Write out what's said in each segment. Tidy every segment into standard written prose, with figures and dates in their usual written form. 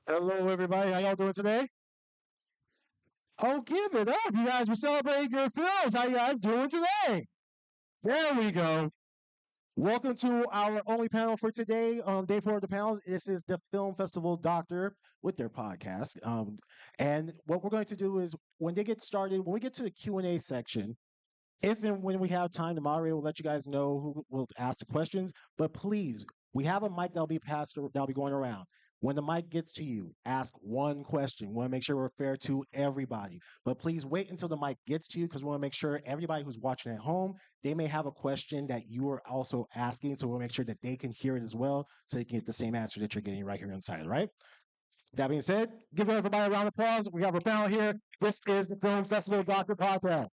Hello, everybody. How y'all doing today? Oh, give it up. You guys were celebrating your films. How you guys doing today? There we go. Welcome to our only panel for today. Day four of the panels. This is the Film Festival Doctor with their podcast. And what we're going to do is when they get started, when we get to the Q&A section, if and when we have time, the moderator will let you guys know who will ask the questions. But please, we have a mic that'll be passed, that'll be going around. When the mic gets to you, ask one question. We want to make sure we're fair to everybody. But please wait until the mic gets to you because we want to make sure everybody who's watching at home, they may have a question that you are also asking. So we'll make sure that they can hear it as well so they can get the same answer that you're getting right here inside, right? That being said, give everybody a round of applause. We have a panel here. This is the Film Festival Doctor Podcast.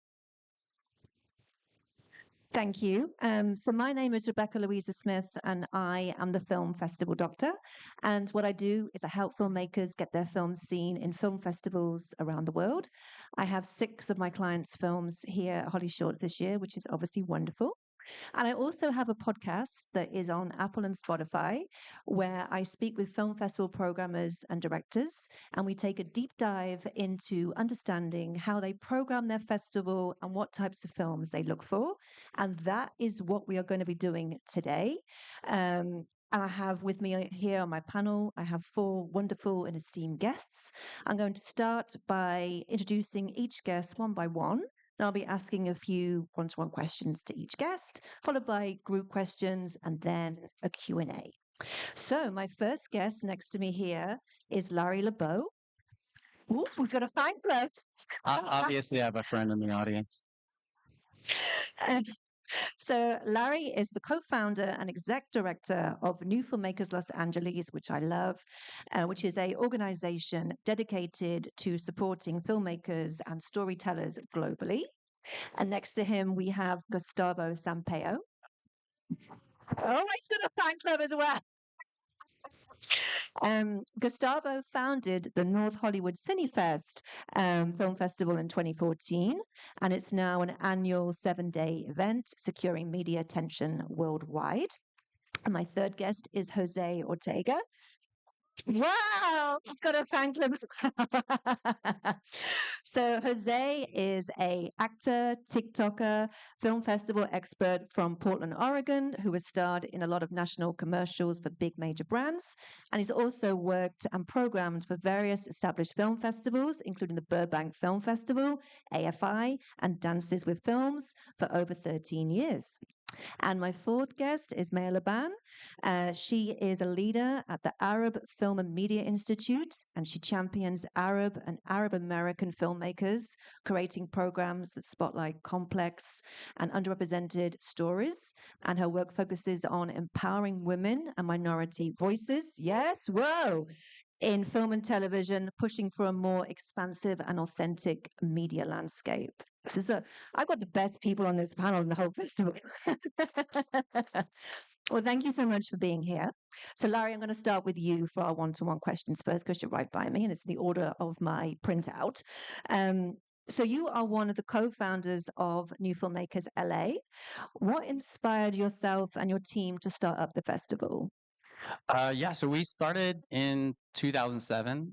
Thank you. So my name is Rebecca Louisa Smith, and I am the Film Festival Doctor. And what I do is I help filmmakers get their films seen in film festivals around the world. I have 6 of my clients' films here at HollyShorts this year, which is obviously wonderful. And I also have a podcast that is on Apple and Spotify where I speak with film festival programmers and directors, and we take a deep dive into understanding how they program their festival and what types of films they look for. And that is what we are going to be doing today. And I have with me here on my panel, I have 4 wonderful and esteemed guests. I'm going to start by introducing each guest one by one. And I'll be asking a few one-to-one questions to each guest, followed by group questions and then a Q&A. So my first guest next to me here is Larry LeBeau. Ooh, who's got a fine club? Obviously, I have a friend in the audience. So Larry is the co-founder and exec director of New Filmmakers Los Angeles, which I love, which is an organization dedicated to supporting filmmakers and storytellers globally. And next to him, we have Gustavo Sampaio. Oh, he's got a fan club as well. Gustavo founded the North Hollywood Cinefest Film Festival in 2014, and it's now an annual 7-day event securing media attention worldwide. And my third guest is Jose Ortega. Wow, he's got a fan club. So Jose is an actor, TikToker, film festival expert from Portland, Oregon, who has starred in a lot of national commercials for big major brands. And he's also worked and programmed for various established film festivals, including the Burbank Film Festival, AFI, and Dances with Films for over 13 years. And my fourth guest is Maya Laban. She is a leader at the Arab Film and Media Institute, and she champions Arab and Arab American filmmakers, creating programs that spotlight complex and underrepresented stories. And her work focuses on empowering women and minority voices. Yes, whoa! In film and television, pushing for a more expansive and authentic media landscape. I've got the best people on this panel in the whole festival. Well, thank you so much for being here. So, Larry, I'm going to start with you for our one-to-one questions first, because you're right by me, and it's the order of my printout. So you are one of the co-founders of New Filmmakers LA. What inspired yourself and your team to start up the festival? So we started in 2007,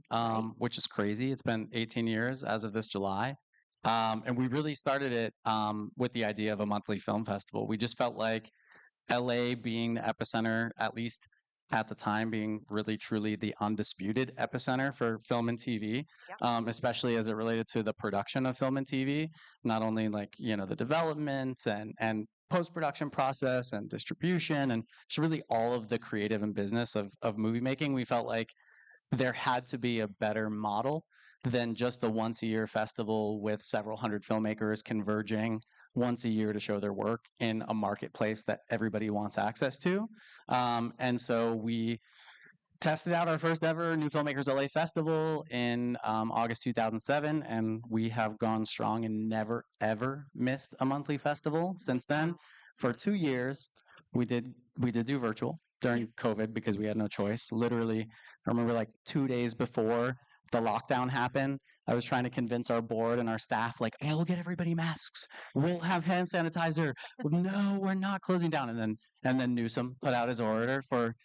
which is crazy. It's been 18 years as of this July. And we really started it with the idea of a monthly film festival. We just felt like LA being the epicenter, at least at the time, being really truly the undisputed epicenter for film and TV, especially as it related to the production of film and TV, not only like, the development and post-production process and distribution and just really all of the creative and business of movie making. We felt like there had to be a better model than just the once-a-year festival with several hundred filmmakers converging once a year to show their work in a marketplace that everybody wants access to. And so we tested out our first ever New Filmmakers LA Festival in August 2007, and we have gone strong and never, ever missed a monthly festival since then. For 2 years, we did do virtual during COVID because we had no choice. Literally, I remember like 2 days before the lockdown happened, I was trying to convince our board and our staff, like, "Hey, we'll get everybody masks. We'll have hand sanitizer. No, we're not closing down." And then Newsom put out his order for,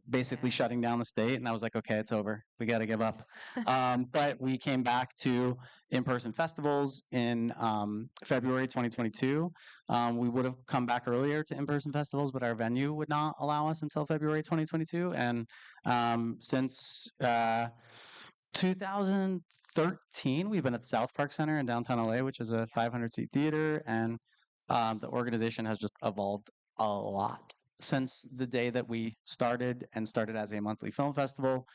basically shutting down the state. And I was like, okay, it's over. We got to give up. But we came back to in-person festivals in February 2022. We would have come back earlier to in-person festivals, but our venue would not allow us until February 2022. And since 2013, we've been at the South Park Center in downtown LA, which is a 500-seat theater. And the organization has just evolved a lot since the day that we started as a monthly film festival.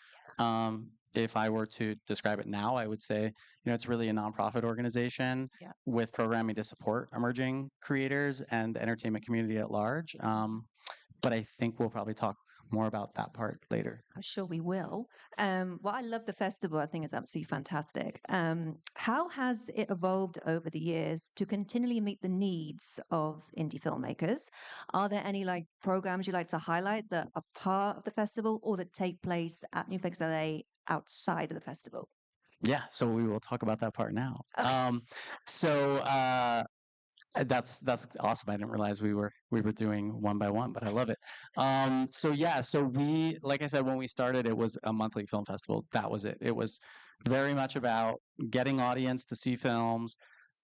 If I were to describe it now, I would say, it's really a nonprofit organization with programming to support emerging creators and the entertainment community at large. But I think we'll probably talk more about that part later. I'm sure we will. Well, I love the festival. I think it's absolutely fantastic. How has it evolved over the years to continually meet the needs of indie filmmakers? Are there any programs you like to highlight that are part of the festival or that take place at Newplex LA outside of the festival? Yeah, so we will talk about that part now. Okay. That's awesome. I didn't realize we were doing one by one, but I love it. So we, like I said, when we started, it was a monthly film festival. That was it. It was very much about getting audience to see films,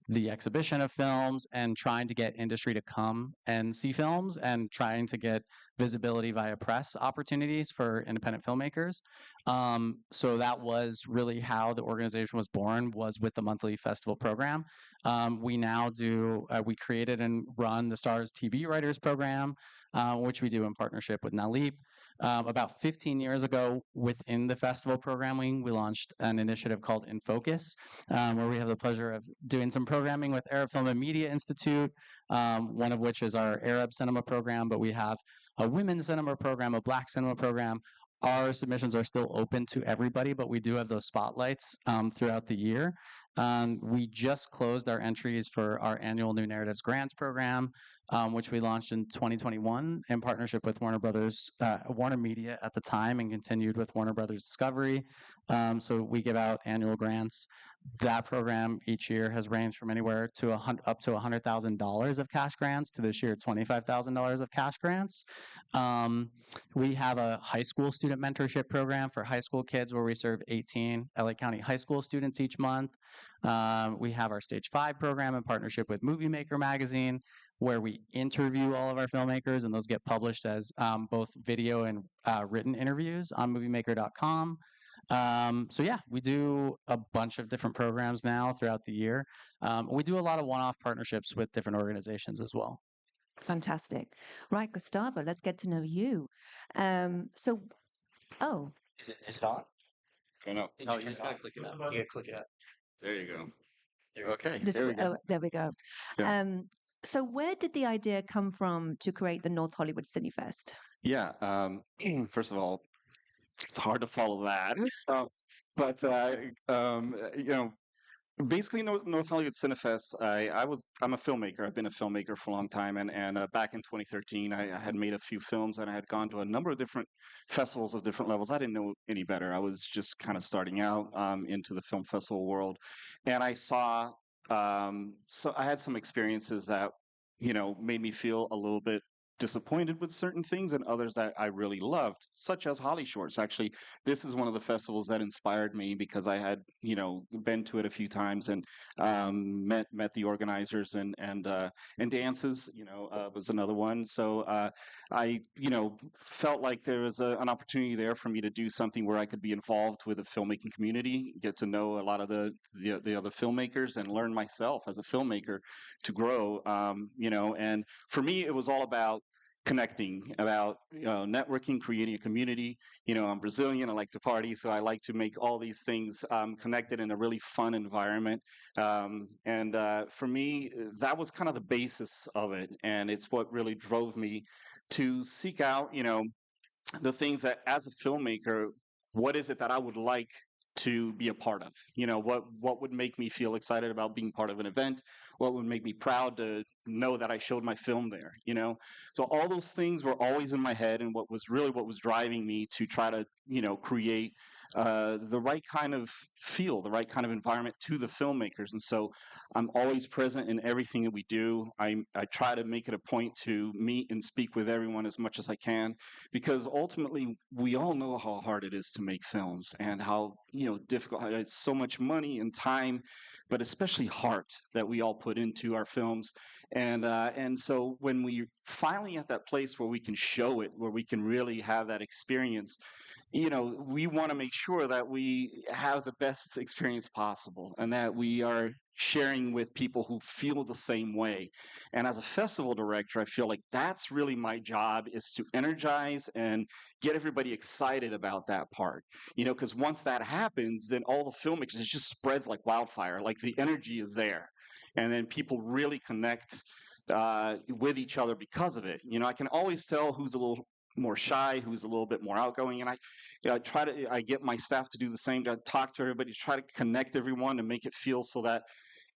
the exhibition of films, and trying to get industry to come and see films, and trying to get visibility via press opportunities for independent filmmakers. So that was really how the organization was born, was with the monthly festival program. We now we created and run the Stars TV Writers Program, which we do in partnership with Naleep. About 15 years ago, within the festival programming, we launched an initiative called In Focus, where we have the pleasure of doing some programming with Arab Film and Media Institute, one of which is our Arab cinema program, but we have a women's cinema program, a Black cinema program. Our submissions are still open to everybody, but we do have those spotlights throughout the year. We just closed our entries for our annual New Narratives Grants program, which we launched in 2021 in partnership with Warner Media at the time, and continued with Warner Brothers Discovery. So we give out annual grants. That program each year has ranged from anywhere to up to $100,000 of cash grants to this year $25,000 of cash grants. We have a high school student mentorship program for high school kids where we serve 18 LA County high school students each month. We have our Stage 5 program in partnership with Movie Maker magazine, where we interview all of our filmmakers, and those get published as both video and written interviews on moviemaker.com. So yeah, we do a bunch of different programs now throughout the year. We do a lot of one-off partnerships with different organizations as well. Fantastic. Right, Gustavo, let's get to know you. Is it on? Oh, no. No, you just gotta click it out. Yeah, click it out. There you go. Okay, there we go. Yeah. So where did the idea come from to create the North Hollywood CineFest? Yeah. First of all, it's hard to follow that. But basically, North Hollywood Cinefest. I'm a filmmaker. I've been a filmmaker for a long time, and back in 2013, I had made a few films, and I had gone to a number of different festivals of different levels. I didn't know any better. I was just kind of starting out into the film festival world, and I saw. So I had some experiences that made me feel a little bit disappointed with certain things, and others that I really loved, such as HollyShorts. Actually, this is one of the festivals that inspired me because I had, been to it a few times and met the organizers, and dances, was another one. So I, felt like there was an opportunity there for me to do something where I could be involved with the filmmaking community, get to know a lot of the other filmmakers, and learn myself as a filmmaker to grow. And for me, it was all about connecting, about networking, creating a community. I'm Brazilian. I like to party, so I like to make all these things connected in a really fun environment. And for me, that was kind of the basis of it, and it's what really drove me to seek out, the things that, as a filmmaker, what is it that I would like to be a part of? What would make me feel excited about being part of an event? What would make me proud to know that I showed my film there? So all those things were always in my head, and what was driving me to try to create the right kind of feel, the right kind of environment to the filmmakers. And so I'm always present in everything that we do. I try to make it a point to meet and speak with everyone as much as I can, because ultimately we all know how hard it is to make films and how difficult. It's so much money and time, but especially heart that we all put into our films. And so when we finally at that place where we can show it, where we can really have that experience, we want to make sure that we have the best experience possible and that we are sharing with people who feel the same way. And as a festival director, I feel like that's really my job, is to energize and get everybody excited about that part. Because once that happens, then all the filmmakers, it just spreads like wildfire. Like the energy is there. And then people really connect with each other because of it. I can always tell who's a little more shy, who's a little bit more outgoing, and I get my staff to do the same, to talk to everybody, to try to connect everyone and make it feel so that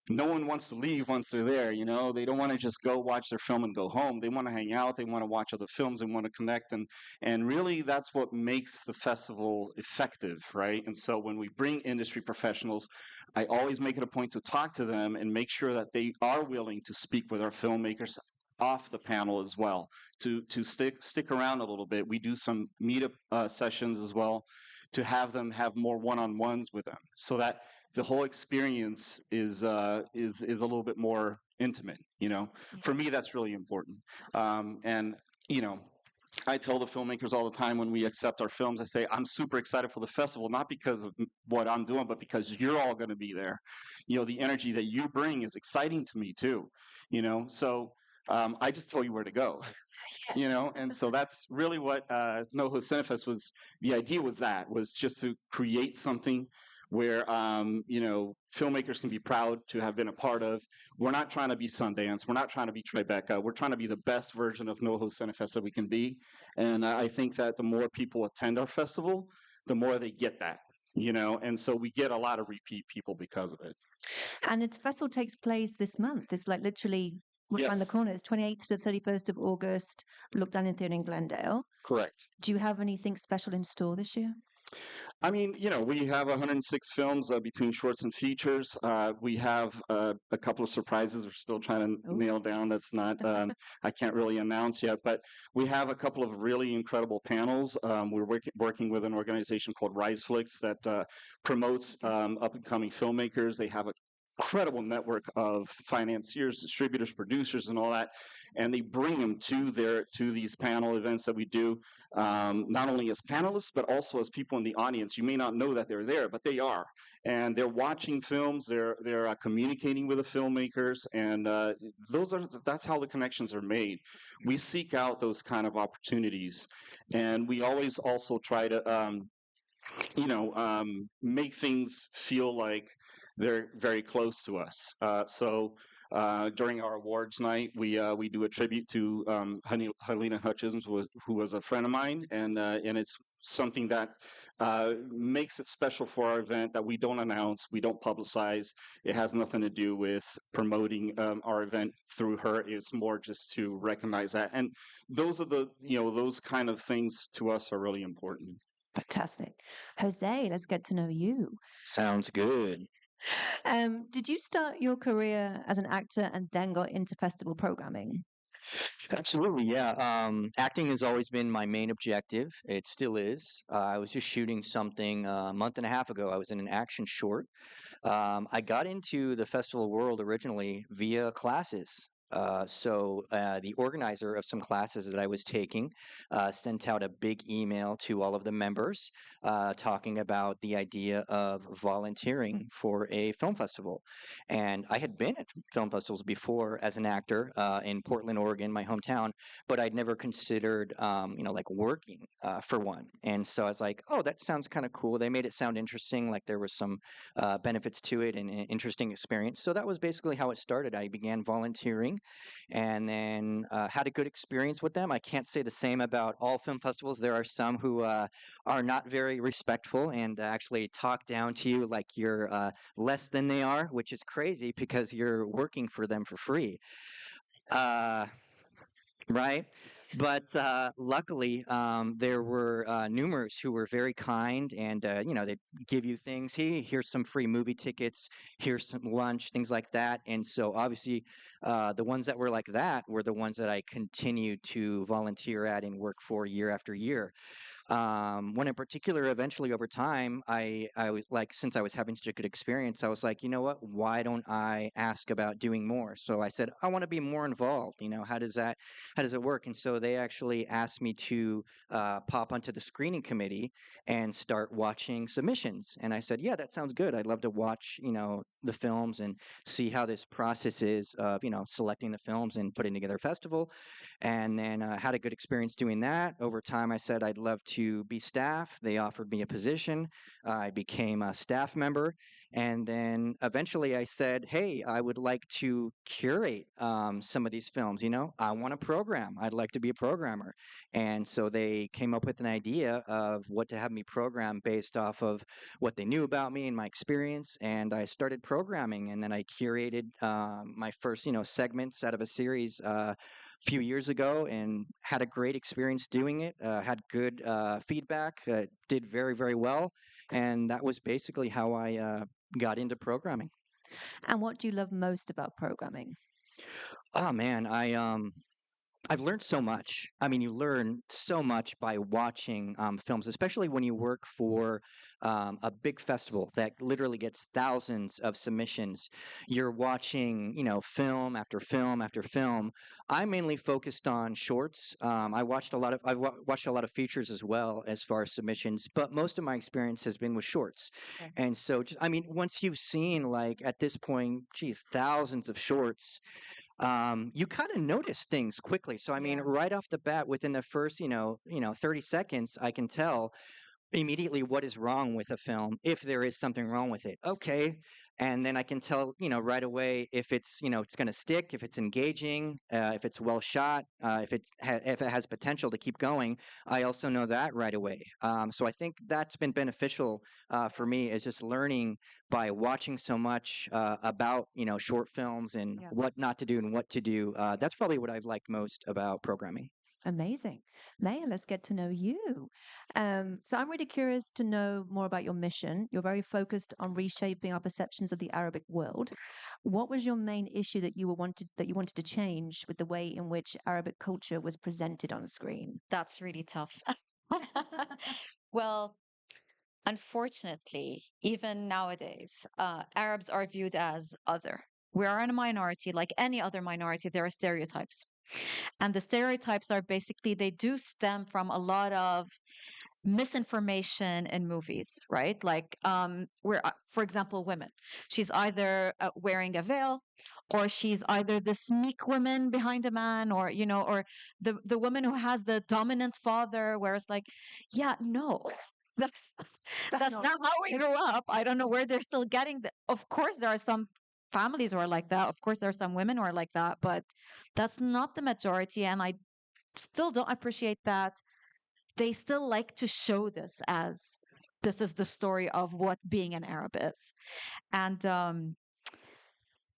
no one wants to leave once they're there. They don't want to just go watch their film and go home. They want to hang out. They want to watch other films. They want to connect. And really, that's what makes the festival effective, right? And so when we bring industry professionals, I always make it a point to talk to them and make sure that they are willing to speak with our filmmakers off the panel as well, to stick around a little bit. We do some meetup sessions as well, to have them have more one-on-ones with them, so that the whole experience is a little bit more intimate. For me, that's really important. And I tell the filmmakers all the time when we accept our films, I say, I'm super excited for the festival, not because of what I'm doing, but because you're all going to be there. The energy that you bring is exciting to me too. So I just tell you where to go. And so that's really what NoHo Cinefest was. The idea was just to create something where filmmakers can be proud to have been a part of. We're not trying to be Sundance. We're not trying to be Tribeca. We're trying to be the best version of NoHo Cinefest that we can be. And I think that the more people attend our festival, the more they get that. And so we get a lot of repeat people because of it. And the festival takes place this month. It's like literally around the Yes. corner. It's 28th to the 31st of August. Look down in theater in Glendale. Correct. Do you have anything special in store this year? I mean, we have 106 films between shorts and features. We have a couple of surprises we're still trying to nail down. That's not, I can't really announce yet, but we have a couple of really incredible panels. We're working with an organization called RiseFlix that promotes up-and-coming filmmakers. They have a incredible network of financiers, distributors, producers, and all that, and they bring them to these panel events that we do, not only as panelists but also as people in the audience. You may not know that they're there, but they are, and they're watching films. They're communicating with the filmmakers, and that's how the connections are made. We seek out those kind of opportunities, and we always also try to make things feel like they're very close to us. So during our awards night, we do a tribute to Helena Hutchins, who was a friend of mine, and it's something that makes it special for our event, that we don't announce, we don't publicize. It has nothing to do with promoting our event through her. It's more just to recognize that, and those are those kind of things to us are really important. Fantastic. Jose, let's get to know you. Sounds good. Did you start your career as an actor and then got into festival programming? Absolutely, yeah. Acting has always been my main objective. It still is. I was just shooting something a month and a half ago. I was in an action short. I got into the festival world originally via classes. So the organizer of some classes that I was taking sent out a big email to all of the members talking about the idea of volunteering for a film festival. And I had been at film festivals before as an actor in Portland, Oregon, my hometown, but I'd never considered, like working for one. And so I was like, oh, that sounds kind of cool. They made it sound interesting, like there was some benefits to it and an interesting experience. So that was basically how it started. I began volunteering and then had a good experience with them. I can't say the same about all film festivals. There are some who are not very respectful and actually talk down to you like you're less than they are, which is crazy because you're working for them for free. Right? But luckily, there were numerous who were very kind, and they'd give you things. Hey, here's some free movie tickets. Here's some lunch, things like that. And so, obviously, the ones that were like that were the ones that I continued to volunteer at and work for year after year. One in particular, eventually over time, I was like, since I was having such a good experience, I was like, you know what? Why don't I ask about doing more? So I said, I want to be more involved. How does it work? And so they actually asked me to pop onto the screening committee and start watching submissions. And I said, yeah, that sounds good. I'd love to watch, the films and see how this process is of, selecting the films and putting together a festival. And then had a good experience doing that. Over time, I said I'd love to be staff. They offered me a position. I became a staff member. And then eventually I said, hey, I would like to curate some of these films. I want to program. I'd like to be a programmer. And so they came up with an idea of what to have me program based off of what they knew about me and my experience. And I started programming. And then I curated my first, segments out of a series few years ago and had a great experience doing it. Had good feedback, did very, very well. And that was basically how I got into programming. And what do you love most about programming? Oh man, I've learned so much. I mean, you learn so much by watching films, especially when you work for a big festival that literally gets thousands of submissions. You're watching, film after film after film. I mainly focused on shorts. I've watched a lot of features as well as far as submissions, but most of my experience has been with shorts. Okay. And so, I mean, once you've seen like at this point, geez, thousands of shorts, you kind of notice things quickly. So I mean, Yeah. right off the bat, within the first, 30 seconds, I can tell immediately what is wrong with a film if there is something wrong with it. Okay. And then I can tell, right away if it's going to stick, if it's engaging, if it's well shot, if it has potential to keep going. I also know that right away. So I think that's been beneficial for me, is just learning by watching so much about short films and Yeah. what not to do and what to do. That's probably what I've liked most about programming. Amazing. Maya, let's get to know you. So I'm really curious to know more about your mission. You're very focused on reshaping our perceptions of the Arabic world. What was your main issue that you wanted to change with the way in which Arabic culture was presented on screen? That's really tough. Well, unfortunately, even nowadays, Arabs are viewed as other. We are in a minority, like any other minority, there are stereotypes. And the stereotypes are basically, they do stem from a lot of misinformation in movies, right? Like, where, for example, women. She's either wearing a veil, or she's either this meek woman behind a man, or or the woman who has the dominant father. Whereas, like, yeah, no, that's that's not not how we grew up. I don't know where they're still getting the. Of course, there are some families who are like that. Of course, there are some women who are like that, but that's not the majority. And I still don't appreciate that they still like to show this as this is the story of what being an Arab is. And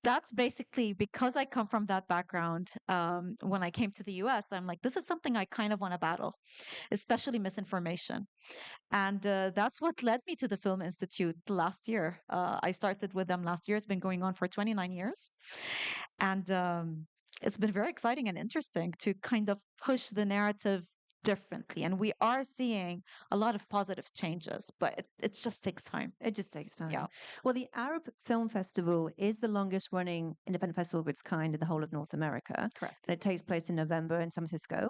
that's basically because I come from that background. When I came to the US, I'm like, this is something I kind of want to battle, especially misinformation. And that's what led me to the Film Institute last year. I started with them last year. It's been going on for 29 years. And it's been very exciting and interesting to kind of push the narrative differently. And we are seeing a lot of positive changes, but it just takes time. It just takes time. Yeah. Well, the Arab Film Festival is the longest running independent festival of its kind in the whole of North America. Correct. And it takes place in November in San Francisco.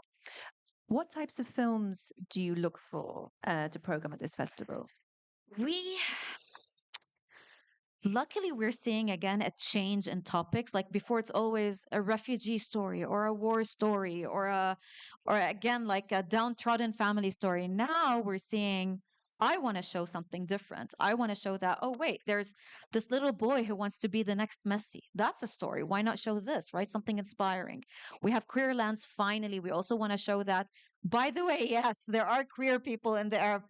What types of films do you look for to program at this festival? Luckily, we're seeing again a change in topics. Like before, it's always a refugee story or a war story or again, like a downtrodden family story. Now we're seeing, I want to show something different. I want to show that, oh, wait, there's this little boy who wants to be the next Messi. That's a story. Why not show this, right? Something inspiring. We have Queer Lands finally. We also want to show that. By the way, yes, there are queer people in the Arab,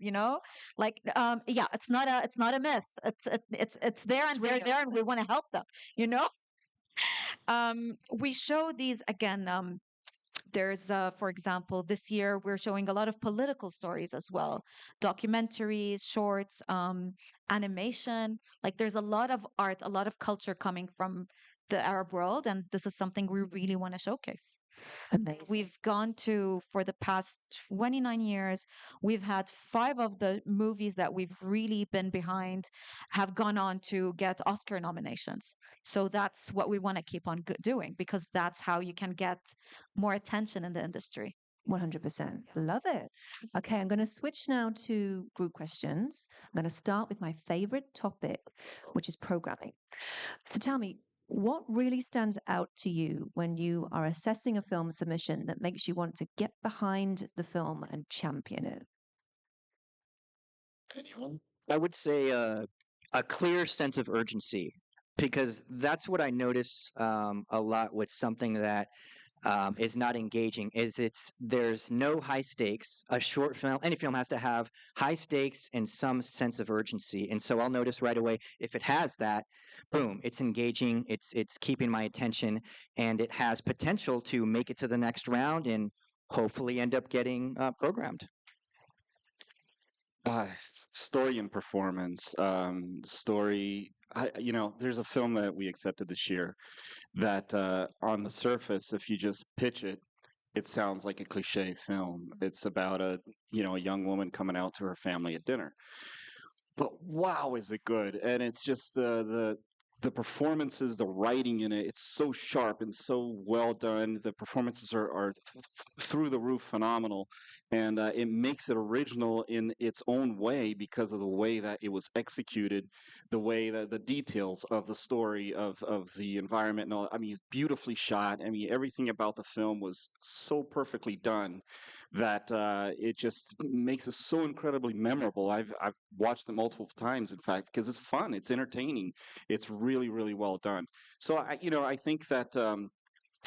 like yeah, it's not a myth. It's there, and they're real. there, and we want to help them, we show these again There's, for example, this year we're showing a lot of political stories as well, documentaries, shorts, animation. Like there's a lot of art, a lot of culture coming from the Arab world, and this is something we really want to showcase. Amazing. We've gone to, for the past 29 years, we've had 5 of the movies that we've really been behind have gone on to get Oscar nominations. So that's what we want to keep on doing, because that's how you can get more attention in the industry. 100%. Love it. Okay, I'm going to switch now to group questions. I'm going to start with my favorite topic, which is programming. So tell me, what really stands out to you when you are assessing a film submission that makes you want to get behind the film and champion it? I would say a clear sense of urgency, because that's what I notice a lot with something that is not engaging. There's no high stakes. A short film, any film has to have high stakes and some sense of urgency. And so I'll notice right away if it has that, boom, it's engaging. It's keeping my attention, and it has potential to make it to the next round and hopefully end up getting programmed. Story and performance. Story. There's a film that we accepted this year that, on the surface, if you just pitch it, it sounds like a cliche film. It's about a young woman coming out to her family at dinner. But wow, is it good? And it's just the performances, the writing in it. It's so sharp and so well done. The performances are through the roof phenomenal, and it makes it original in its own way because of the way that it was executed, the way that the details of the story of the environment and all. I mean, beautifully shot. I mean, everything about the film was so perfectly done that it just makes it so incredibly memorable. I've watched it multiple times, in fact, because it's fun, it's entertaining, it's really really well done. So I think that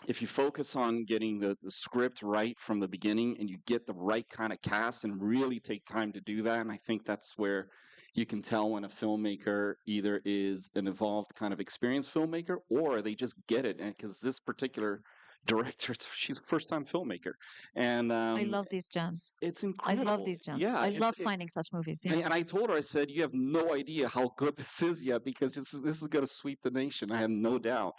if you focus on getting the script right from the beginning and you get the right kind of cast and really take time to do that, and I think that's where you can tell when a filmmaker either is an evolved kind of experienced filmmaker or they just get it. And because this particular director, she's a first-time filmmaker, and I love these gems. it's I incredible. love these gems. Yeah, I love finding such movies. Yeah. and I told her, I said, "You have no idea how good this is yet, because this is going to sweep the nation. I have no doubt."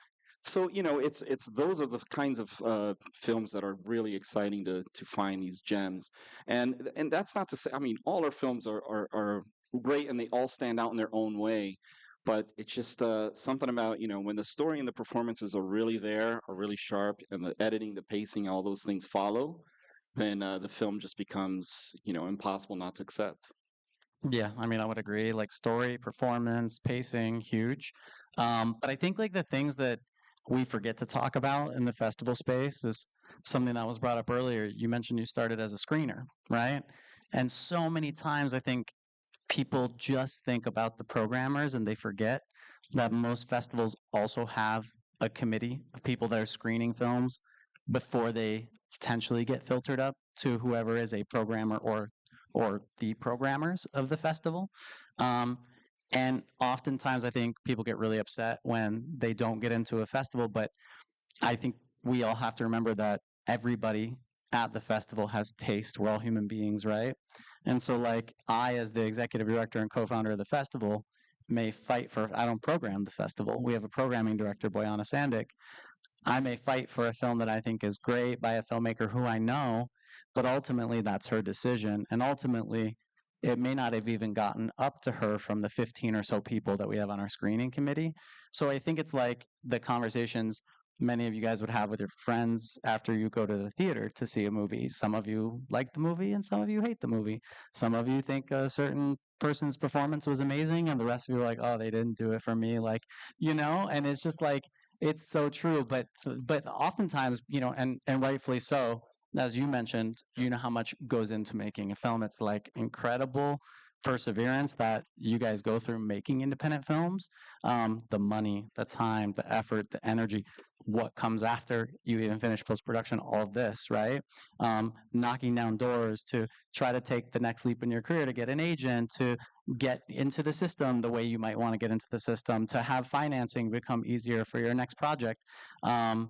So it's those are the kinds of films that are really exciting to find these gems, and that's not to say. I mean, all our films are great and they all stand out in their own way, but it's just something about when the story and the performances are really there, are really sharp, and the editing, the pacing, all those things follow, then the film just becomes impossible not to accept. Yeah, I mean, I would agree. Like story, performance, pacing, huge. But I think like the things that we forget to talk about in the festival space is something that was brought up earlier. You mentioned you started as a screener, right? And so many times I think people just think about the programmers and they forget that most festivals also have a committee of people that are screening films before they potentially get filtered up to whoever is a programmer or the programmers of the festival. Um, and oftentimes, I think people get really upset when they don't get into a festival. But I think we all have to remember that everybody at the festival has taste. We're all human beings, right? And so, like, I, as the executive director and co founder of the festival, may fight for, I don't program the festival. We have a programming director, Boyana Sandik. I may fight for a film that I think is great by a filmmaker who I know, but ultimately that's her decision. And ultimately, it may not have even gotten up to her from the 15 or so people that we have on our screening committee. So I think it's like the conversations many of you guys would have with your friends after you go to the theater to see a movie. Some of you like the movie and some of you hate the movie. Some of you think a certain person's performance was amazing and the rest of you are like, oh, they didn't do it for me. Like, and it's just like, it's so true. But oftentimes, and rightfully so, as you mentioned, you know how much goes into making a film. It's like incredible perseverance that you guys go through making independent films. The money, the time, the effort, the energy, what comes after you even finish post-production, all of this, right? Knocking down doors to try to take the next leap in your career, to get an agent, to get into the system the way you might want to get into the system, to have financing become easier for your next project. And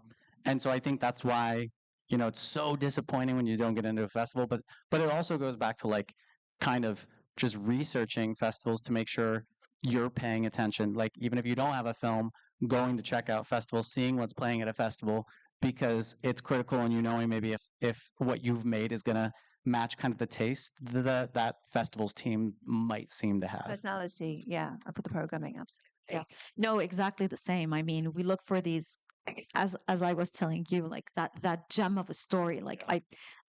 so I think that's why it's so disappointing when you don't get into a festival, but it also goes back to like kind of just researching festivals to make sure you're paying attention. Like even if you don't have a film, going to check out festivals, seeing what's playing at a festival, because it's critical and knowing maybe if what you've made is going to match kind of the taste that festival's team might seem to have. Personality, yeah, and for the programming, absolutely. Yeah. No, exactly the same. I mean, we look for these as I was telling you, like that gem of a story. Like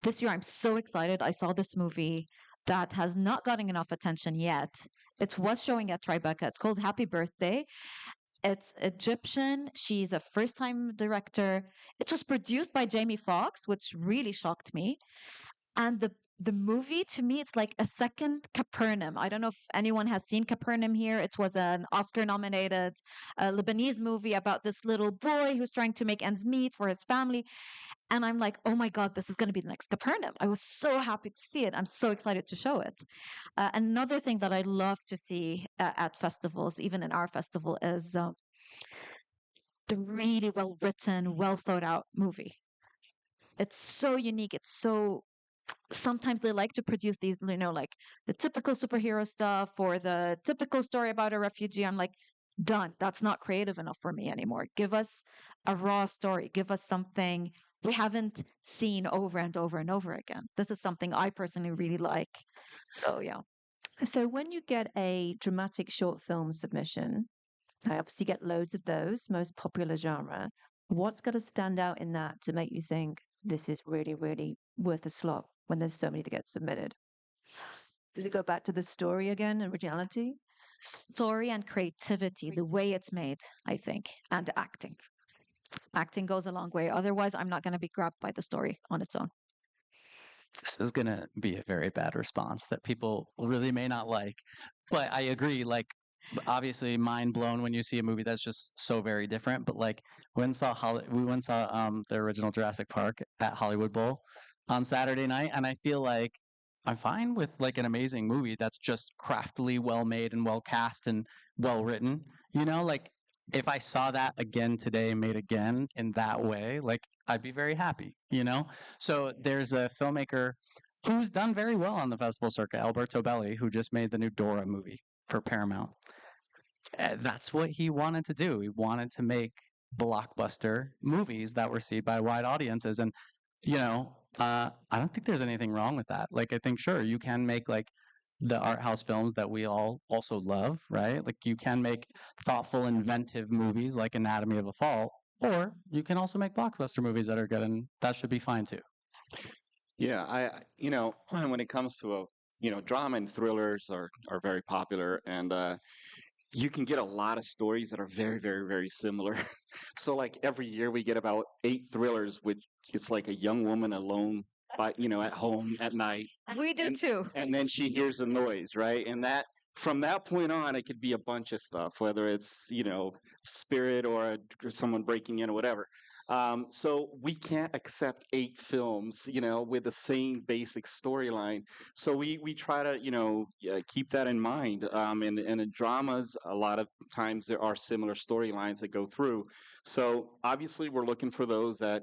this year I'm so excited. I saw this movie that has not gotten enough attention yet. It was showing at Tribeca. It's called Happy Birthday. It's Egyptian. She's a first time director. It was produced by Jamie Foxx, which really shocked me. And the movie to me, it's like a second Capernaum. I don't know if anyone has seen Capernaum here. It was an Oscar nominated Lebanese movie about this little boy who's trying to make ends meet for his family. And I'm like, oh my God, this is going to be the next Capernaum. I was so happy to see it. I'm so excited to show it. Another thing that I love to see at festivals, even in our festival, is the really well written, well thought out movie. It's so unique. It's so sometimes they like to produce these, like the typical superhero stuff or the typical story about a refugee. I'm like, done. That's not creative enough for me anymore. Give us a raw story. Give us something we haven't seen over and over and over again. This is something I personally really like. So, yeah. So when you get a dramatic short film submission, I obviously get loads of those, most popular genre. What's got to stand out in that to make you think this is really, really worth a slot when there's so many that get submitted? Does it go back to the story again, originality? Story and creativity, the way it's made, I think, and acting. Acting goes a long way. Otherwise, I'm not going to be grabbed by the story on its own. This is going to be a very bad response that people really may not like. But I agree, like, obviously mind blown when you see a movie that's just so very different. But like, we went and saw the original Jurassic Park at Hollywood Bowl on Saturday night, and I feel like I'm fine with like an amazing movie that's just craftily well made and well cast and well written. Like if I saw that again today, made again in that way, like I'd be very happy. So there's a filmmaker who's done very well on the festival circuit, Alberto Belli, who just made the new Dora movie for Paramount. That's what he wanted to do. He wanted to make blockbuster movies that were seen by wide audiences. And, I don't think there's anything wrong with that. Like, I think, sure, you can make like the art house films that we all also love, right? Like, you can make thoughtful, inventive movies like Anatomy of a Fall, or you can also make blockbuster movies that are good, and that should be fine too. Yeah, when it comes to drama and thrillers are very popular, and you can get a lot of stories that are very, very, very similar. So like every year we get about 8 thrillers, which it's like a young woman alone at home at night, We do too. and then she hears a noise, right? And that from that point on, it could be a bunch of stuff, whether it's spirit or someone breaking in or whatever. So we can't accept 8 films, with the same basic storyline. So we try to keep that in mind. And in dramas, a lot of times there are similar storylines that go through. So obviously we're looking for those that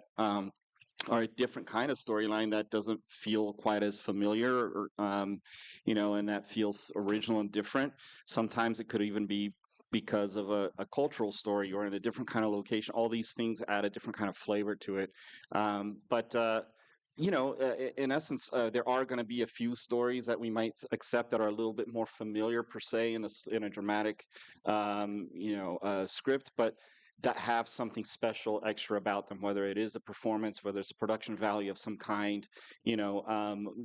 are a different kind of storyline that doesn't feel quite as familiar, or and that feels original and different. Sometimes it could even be because of a cultural story or in a different kind of location. All these things add a different kind of flavor to it. But in essence, there are going to be a few stories that we might accept that are a little bit more familiar per se in a dramatic, script, but that have something special extra about them, whether it is a performance, whether it's a production value of some kind.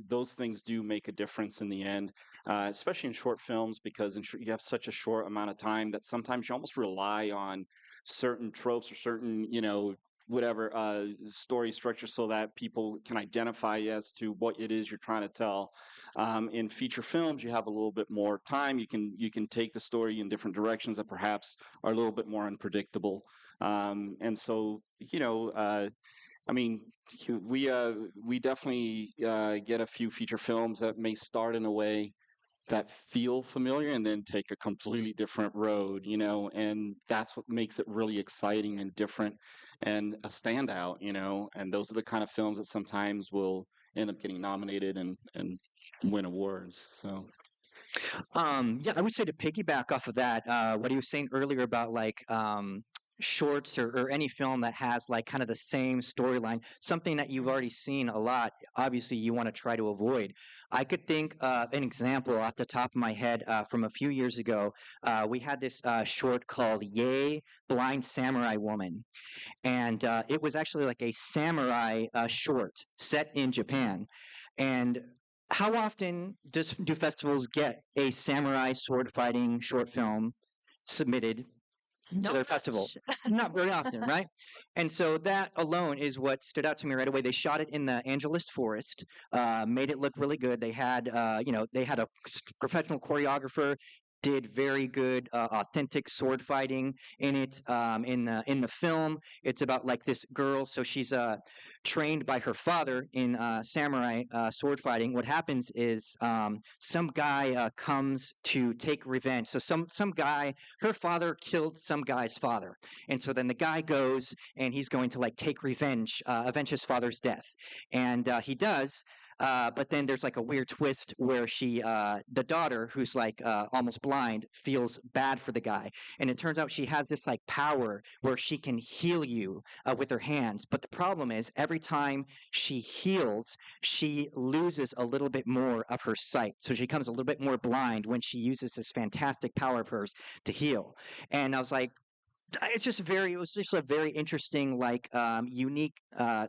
Those things do make a difference in the end, especially in short films, because you have such a short amount of time that sometimes you almost rely on certain tropes or certain, whatever story structure so that people can identify as to what it is you're trying to tell. In feature films, you have a little bit more time. You can take the story in different directions that perhaps are a little bit more unpredictable. And so, I mean, we definitely get a few feature films that may start in a way that feel familiar and then take a completely different road, and that's what makes it really exciting and different and a standout, and those are the kind of films that sometimes will end up getting nominated and win awards. So Yeah, I would say to piggyback off of that, what he was saying earlier about like shorts or any film that has like kind of the same storyline, something that you've already seen a lot, obviously you want to try to avoid. I could think an example off the top of my head from a few years ago. We had this short called Yay, Blind Samurai Woman. And it was actually like a samurai short set in Japan. And how often do festivals get a samurai sword fighting short film submitted to Not their festival? much. Not very often, right? And so that alone is what stood out to me right away. They shot it in the Angeles forest, made it look really good. They had, they had a professional choreographer. Did very good, authentic sword fighting in it. In the film, it's about like this girl. So she's trained by her father in samurai sword fighting. What happens is some guy comes to take revenge. So some guy, her father killed some guy's father, and so then the guy goes and he's going to like take revenge, avenge his father's death, and he does. But then there's like a weird twist where the daughter, who's like almost blind, feels bad for the guy, and it turns out she has this like power where she can heal you with her hands. But the problem is, every time she heals, she loses a little bit more of her sight, so she becomes a little bit more blind when she uses this fantastic power of hers to heal. And I was like, it was just a very interesting, like unique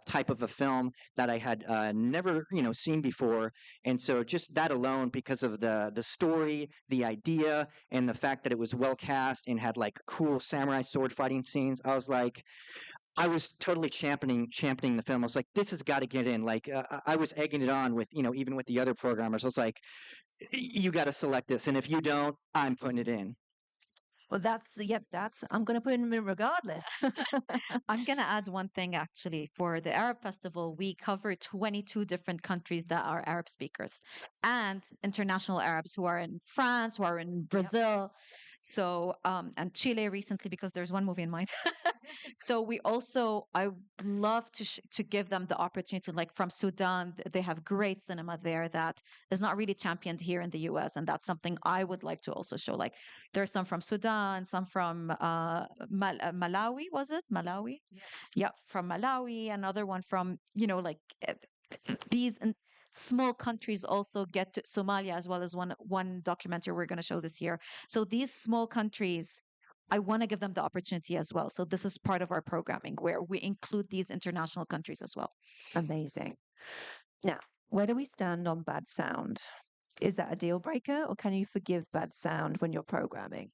type of a film that I had never seen before. And so just that alone, because of the story, the idea, and the fact that it was well cast and had like cool samurai sword fighting scenes, I was totally championing the film. I was like, this has got to get in. Like I was egging it on with even with the other programmers. I was like, you got to select this, and if you don't, I'm putting it in. Well, I'm going to put him in regardless. I'm going to add one thing actually. For the Arab Festival, we cover 22 different countries that are Arab speakers and international Arabs who are in France, who are in Brazil. So, and Chile recently, because there's one movie in mind. So I love to give them the opportunity, like from Sudan, they have great cinema there that is not really championed here in the US. And that's something I would like to also show. Like there's some from Sudan, some from Malawi, was it? Malawi? Yeah, from Malawi, another one from, these small countries also get to Somalia as well as one documentary we're going to show this year. So these small countries, I want to give them the opportunity as well. So this is part of our programming where we include these international countries as well. Amazing. Now, where do we stand on bad sound? Is that a deal breaker, or can you forgive bad sound when you're programming?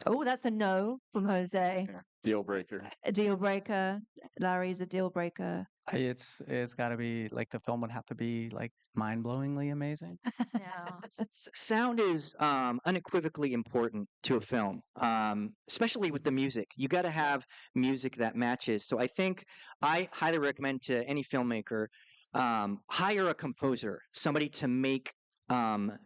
Oh, that's a no from Jose. deal breaker. A deal breaker. Larry is a deal breaker. It's got to be like the film would have to be like mind-blowingly amazing. Yeah. Sound is unequivocally important to a film, especially with the music. You got to have music that matches. So I think I highly recommend to any filmmaker, hire a composer, somebody to make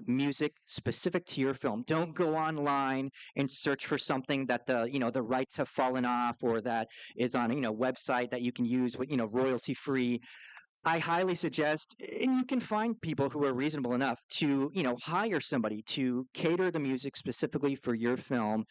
music specific to your film. Don't go online and search for something that the rights have fallen off, or that is on website that you can use with royalty free. I highly suggest, and you can find people who are reasonable enough to, hire somebody to cater the music specifically for your film,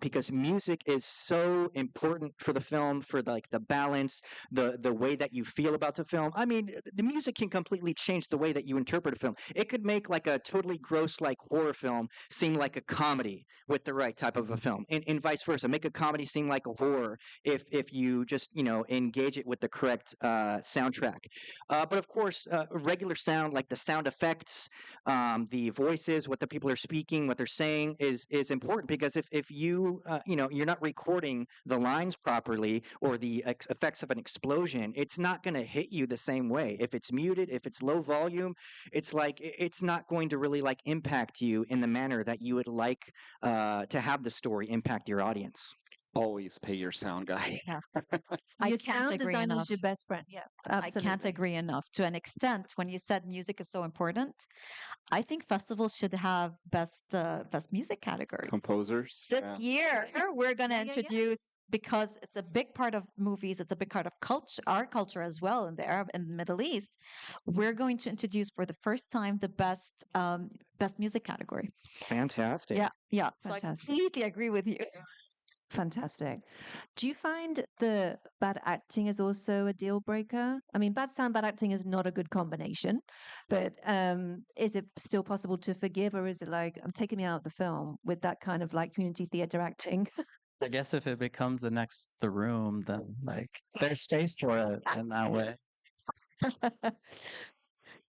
because music is so important for the film, for the balance, the way that you feel about the film. I mean, the music can completely change the way that you interpret a film. It could make like a totally gross like horror film seem like a comedy with the right type of a film, and vice versa. Make a comedy seem like a horror if you just engage it with the correct soundtrack. But of course, regular sound, like the sound effects, the voices, what the people are speaking, what they're saying is important, because if you you're not recording the lines properly, or the effects of an explosion, it's not going to hit you the same way. If it's muted, if it's low volume, it's like it's not going to really like impact you in the manner that you would like to have the story impact your audience. Always pay your sound guy. I Your can't sound agree designer enough. is your best friend. Yeah, I can't absolutely. agree enough. To an extent, when you said music is so important, I think festivals should have best music category. Composers. This year, we're going to Yeah, yeah, yeah. introduce, because it's a big part of movies, it's a big part of culture, our culture as well in the Arab and Middle East. We're going to introduce for the first time the best music category. Fantastic. Yeah, yeah. So I Fantastic. completely agree with you. Fantastic. Do you find the bad acting is also a deal breaker? I mean, bad sound, bad acting is not a good combination, but is it still possible to forgive, or is it like, I'm taking me out of the film with that kind of like community theater acting? I guess if it becomes the next The Room, then like there's space for it in that way.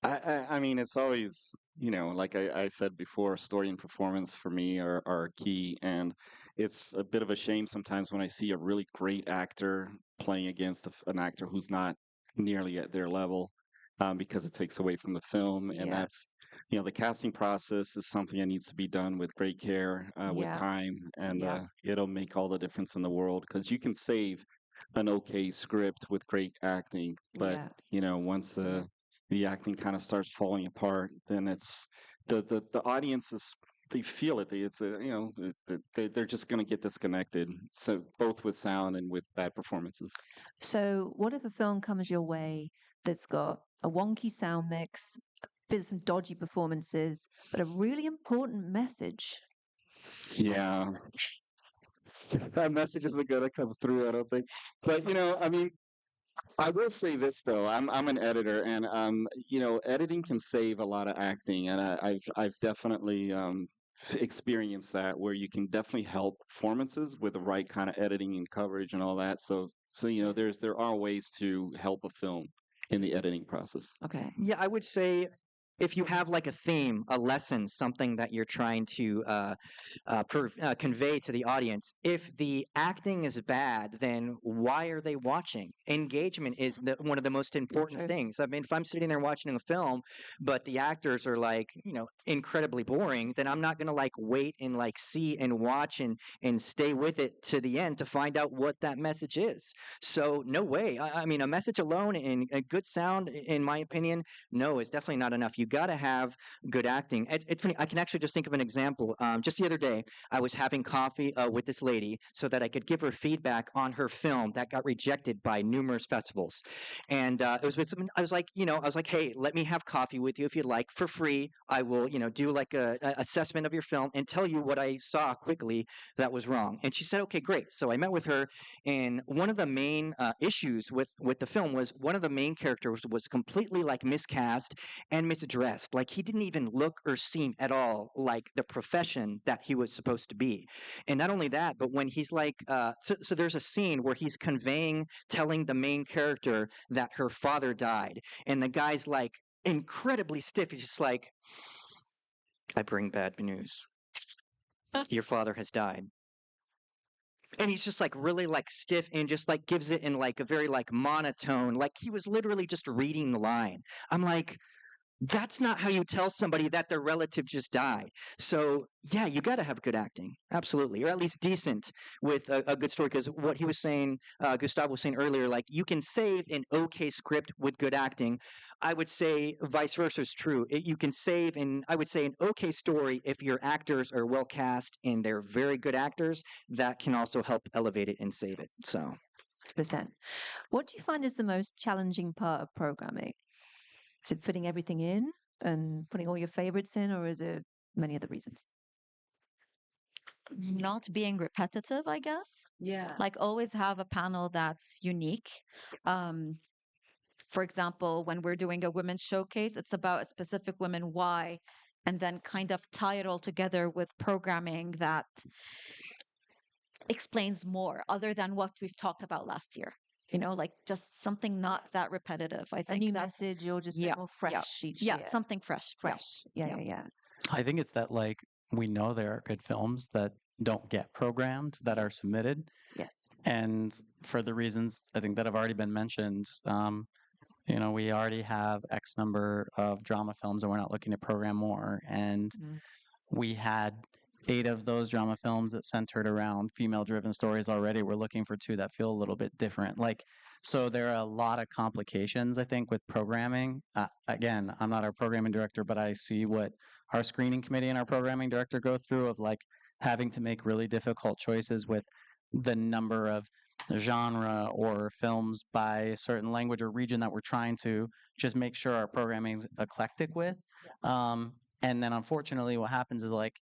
I mean, it's always, like I said before, story and performance for me are key. And it's a bit of a shame sometimes when I see a really great actor playing against an actor who's not nearly at their level, because it takes away from the film. And Yeah, the casting process is something that needs to be done with great care, with yeah, time, and yeah, it'll make all the difference in the world because you can save an okay script with great acting, but yeah. once the acting kind of starts falling apart, then it's the audiences, they feel it. It's a, they're just going to get disconnected. So both with sound and with bad performances. So, what if a film comes your way that's got a wonky sound mix, bit of some dodgy performances, but a really important message? Yeah, that message isn't going to come through, I don't think. But I mean, I will say this though. I'm an editor, and editing can save a lot of acting, and I've definitely experienced that where you can definitely help performances with the right kind of editing and coverage and all that. So there are ways to help a film in the editing process. Okay. Yeah, I would say if you have like a theme, a lesson, something that you're trying to convey to the audience, if the acting is bad, then why are they watching? Engagement is one of the most important True. things. I mean, if I'm sitting there watching a film, but the actors are like, incredibly boring, then I'm not going to like wait and like see and watch and stay with it to the end to find out what that message is. So no way. I mean, a message alone and a good sound, in my opinion, no, is definitely not enough. You got to have good acting. It's funny. I can actually just think of an example. Just the other day, I was having coffee with this lady so that I could give her feedback on her film that got rejected by numerous festivals. And it was with I was like, I was like, hey, let me have coffee with you if you'd like for free. I will, do like a assessment of your film and tell you what I saw quickly that was wrong. And she said, okay, great. So I met with her, and one of the main issues with the film was one of the main characters was completely like miscast and misaddressed. Like he didn't even look or seem at all like the profession that he was supposed to be. And not only that, but when he's like, so there's a scene where he's telling the main character that her father died, and the guy's like incredibly stiff. He's just like, I bring bad news. Your father has died. And he's just like really like stiff and just like gives it in like a very like monotone, like he was literally just reading the line. I'm like, that's not how you tell somebody that their relative just died. So yeah, you got to have good acting, absolutely, or at least decent with a good story. Because what he was saying, Gustavo was saying earlier, like you can save an okay script with good acting. I would say vice versa is true. You can save, I would say, an okay story if your actors are well cast and they're very good actors. That can also help elevate it and save it. So. Percent. What do you find is the most challenging part of programming? Is it fitting everything in and putting all your favorites in, or is it many other reasons? Not being repetitive, I guess. Yeah. Like always have a panel that's unique. Um, for example, when we're doing a women's showcase, it's about a specific woman, why, and then kind of tie it all together with programming that explains more other than what we've talked about last year. Like just something not that repetitive. I A think new that's message or just a yeah, bit more yeah, fresh each yeah, year. something fresh, Fresh. Yeah, yeah. yeah, yeah. I think it's that like we know there are good films that don't get programmed that are submitted, Yes. and for the reasons I think that have already been mentioned, we already have X number of drama films, and we're not looking to program more. And Mm. we had 8 of those drama films that centered around female-driven stories already. We're looking for 2 that feel a little bit different. Like, so there are a lot of complications, I think, with programming. Again, I'm not our programming director, but I see what our screening committee and our programming director go through of like having to make really difficult choices with the number of genre or films by a certain language or region that we're trying to just make sure our programming is eclectic with. And then unfortunately, what happens is like,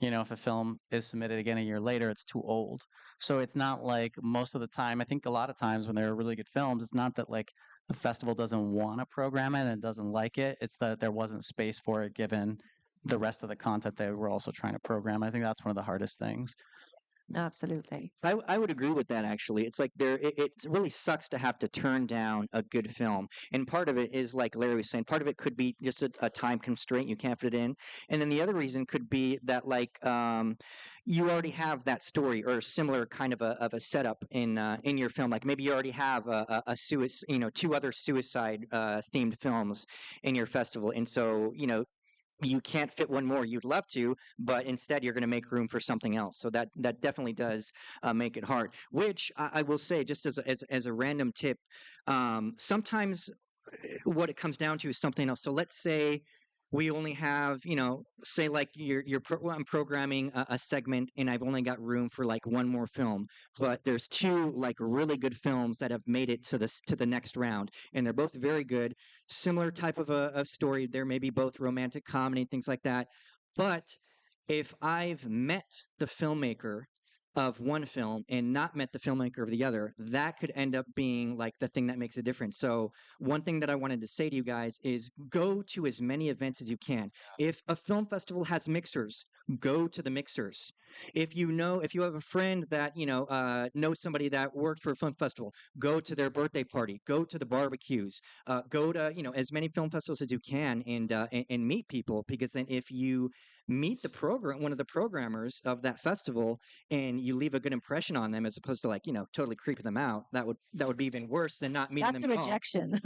if a film is submitted again a year later, it's too old. So it's not like most of the time, I think a lot of times when there are really good films, it's not that like the festival doesn't want to program it and doesn't like it. It's that there wasn't space for it given the rest of the content they were also trying to program. I think that's one of the hardest things. Absolutely. I would agree with that actually. It's like it really sucks to have to turn down a good film. And part of it is like Larry was saying, part of it could be just a time constraint, you can't fit it in. And then the other reason could be that like you already have that story or a similar kind of a setup in your film. Like maybe you already have a suicide, 2 other suicide themed films in your festival. And so, you can't fit one more. You'd love to, but instead you're going to make room for something else. So that definitely does make it hard. Which I will say, just as a random tip, sometimes what it comes down to is something else. So let's say we only have, say like I'm programming a segment and I've only got room for like one more film, but there's 2 like really good films that have made it to the next round, and they're both very good, similar type of a story. They're maybe both romantic comedy, things like that. But if I've met the filmmaker of one film and not met the filmmaker of the other, that could end up being like the thing that makes a difference. So one thing that I wanted to say to you guys is go to as many events as you can. If a film festival has mixers, go to the mixers. If you have a friend that knows somebody that worked for a film festival, go to their birthday party, go to the barbecues, go to as many film festivals as you can, and meet people. Because then if you meet one of the programmers of that festival, and you leave a good impression on them, as opposed to like totally creeping them out, that would be even worse than not meeting That's them a at all. rejection.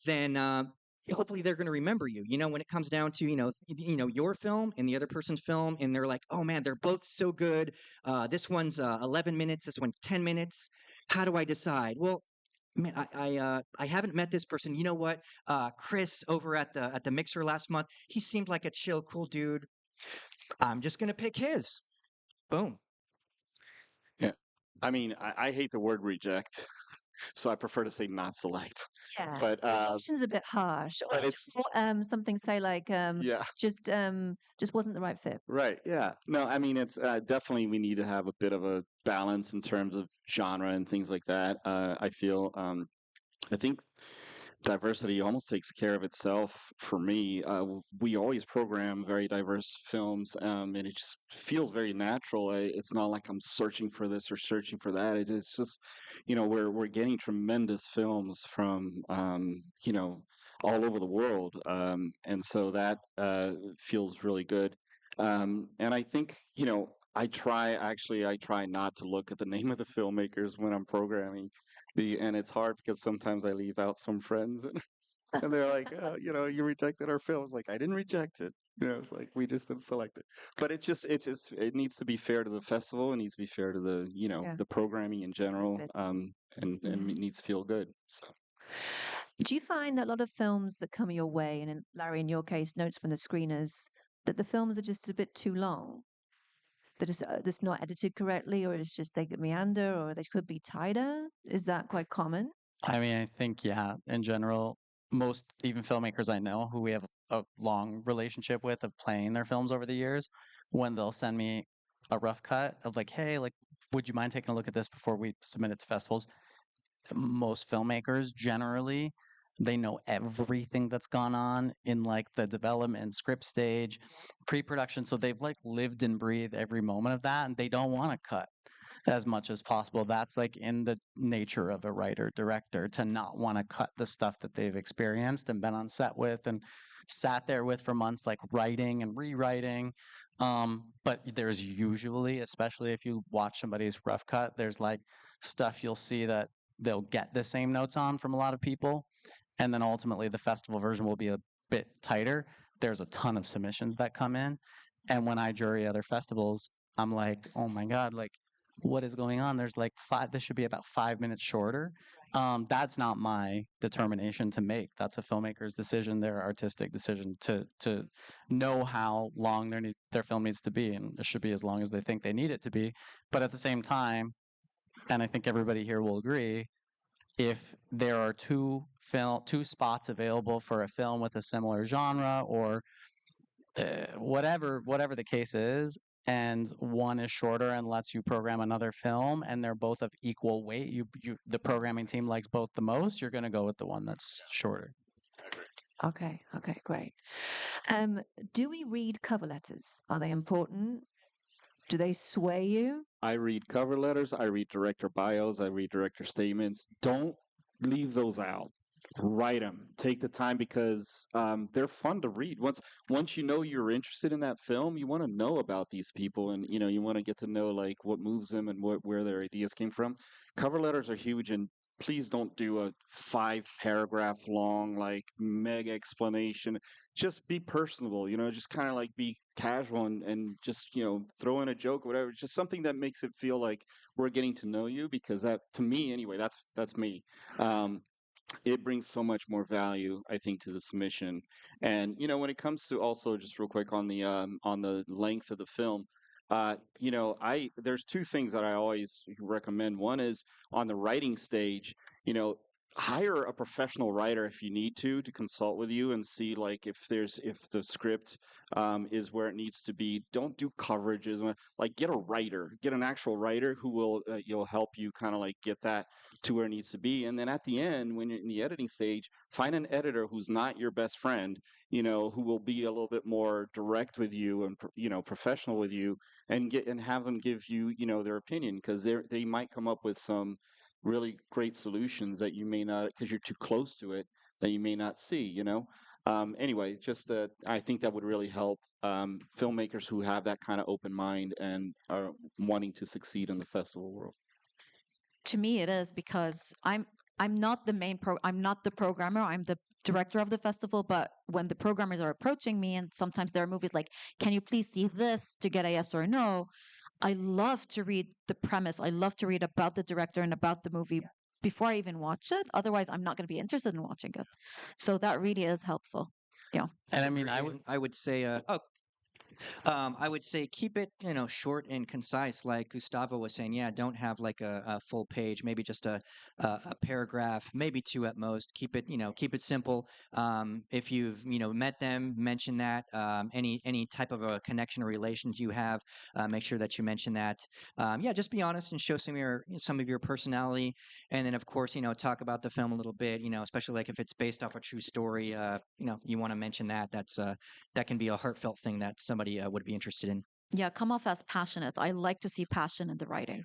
Then hopefully they're going to remember you. When it comes down to your film and the other person's film, and they're like, oh man, they're both so good. This one's 11 minutes. This one's 10 minutes. How do I decide? Well, man, I haven't met this person. You know what? Chris over at the mixer last month, he seemed like a chill, cool dude. I'm just going to pick his. Boom. Yeah. I mean, I hate the word reject, so I prefer to say not select. Yeah. But Rejection's a bit harsh. Or but it's something say like yeah. just wasn't the right fit. Right. Yeah. No, I mean, it's definitely we need to have a bit of a balance in terms of genre and things like that. I feel, I think diversity almost takes care of itself for me. We always program very diverse films, and it just feels very natural. It's not like I'm searching for this or searching for that. It's just, we're getting tremendous films from, all over the world, and so that feels really good. And I think, I try not to look at the name of the filmmakers when I'm programming. And it's hard because sometimes I leave out some friends and they're like, you rejected our film. It's like, I didn't reject it. It's like we just didn't select it. But it needs to be fair to the festival. It needs to be fair to the, Yeah. the programming in general. Fit. And it needs to feel good. So. Do you find that a lot of films that come your way, and Larry, in your case, notes from the screeners, that the films are just a bit too long? That it's not edited correctly, or it's just they meander, or they could be tighter? Is that quite common? I mean, I think, yeah, in general, most even filmmakers I know who we have a long relationship with of playing their films over the years, when they'll send me a rough cut of like, hey, like, would you mind taking a look at this before we submit it to festivals? Most filmmakers generally, they know everything that's gone on in like the development script stage, pre-production. So they've like lived and breathed every moment of that, and they don't want to cut as much as possible. That's like in the nature of a writer director to not want to cut the stuff that they've experienced and been on set with and sat there with for months, like writing and rewriting. But there's usually, especially if you watch somebody's rough cut, there's like stuff you'll see that they'll get the same notes on from a lot of people. And then ultimately the festival version will be a bit tighter. There's a ton of submissions that come in. And when I jury other festivals, I'm like, oh my God, like what is going on? There's like five, this should be about 5 minutes shorter. That's not my determination to make. That's a filmmaker's decision, their artistic decision to know how long their film needs to be, and it should be as long as they think they need it to be. But at the same time, and I think everybody here will agree, if there are two spots available for a film with a similar genre or whatever the case is, and one is shorter and lets you program another film, and they're both of equal weight, the programming team likes both the most, you're going to go with the one that's shorter. Okay, great. Do we read cover letters? Are they important? Do they sway you? I read cover letters, I read director bios, I read director statements. Don't leave those out. Write them. Take the time because they're fun to read. Once you know you're interested in that film, you want to know about these people, and you want to get to know like what moves them and where their ideas came from. Cover letters are huge, and please don't do a 5 paragraph long like mega explanation. Just be personable, just kind of like be casual and just throw in a joke or whatever. Just something that makes it feel like we're getting to know you, because that, to me anyway, that's me. It brings so much more value, I think, to the submission. And when it comes to, also just real quick on the length of the film, I there's two things that I always recommend. One is on the writing stage, you know, hire a professional writer if you need to consult with you and see like if the script is where it needs to be. Don't do coverages. Like, get a writer, get an actual writer who will you'll help you kind of like get that to where it needs to be. And then at the end, when you're in the editing stage, find an editor who's not your best friend, who will be a little bit more direct with you and professional with you, and have them give you their opinion, because they might come up with some really great solutions that you may not, because you're too close to it, that you may not see. Anyway, just I think that would really help filmmakers who have that kind of open mind and are wanting to succeed in the festival world. To me, it is because I'm not the I'm not the programmer. I'm the director of the festival. But when the programmers are approaching me, and sometimes there are movies like, "Can you please see this to get a yes or a no?" I love to read the premise. I love to read about the director and about the movie before I even watch it. Otherwise, I'm not going to be interested in watching it. So that really is helpful. Yeah. And I mean, Agree, and I would say, I would say keep it, short and concise, like Gustavo was saying. Yeah, don't have like a full page, maybe just a paragraph, maybe two at most. Keep it simple. If you've, met them, mention that. Any type of a connection or relations you have, make sure that you mention that. Yeah, just be honest and show some of your personality, and then of course, talk about the film a little bit. Especially like if it's based off a true story. You want to mention that. That can be a heartfelt thing that somebody would be interested in. Yeah. Come off as passionate. I like to see passion in the writing.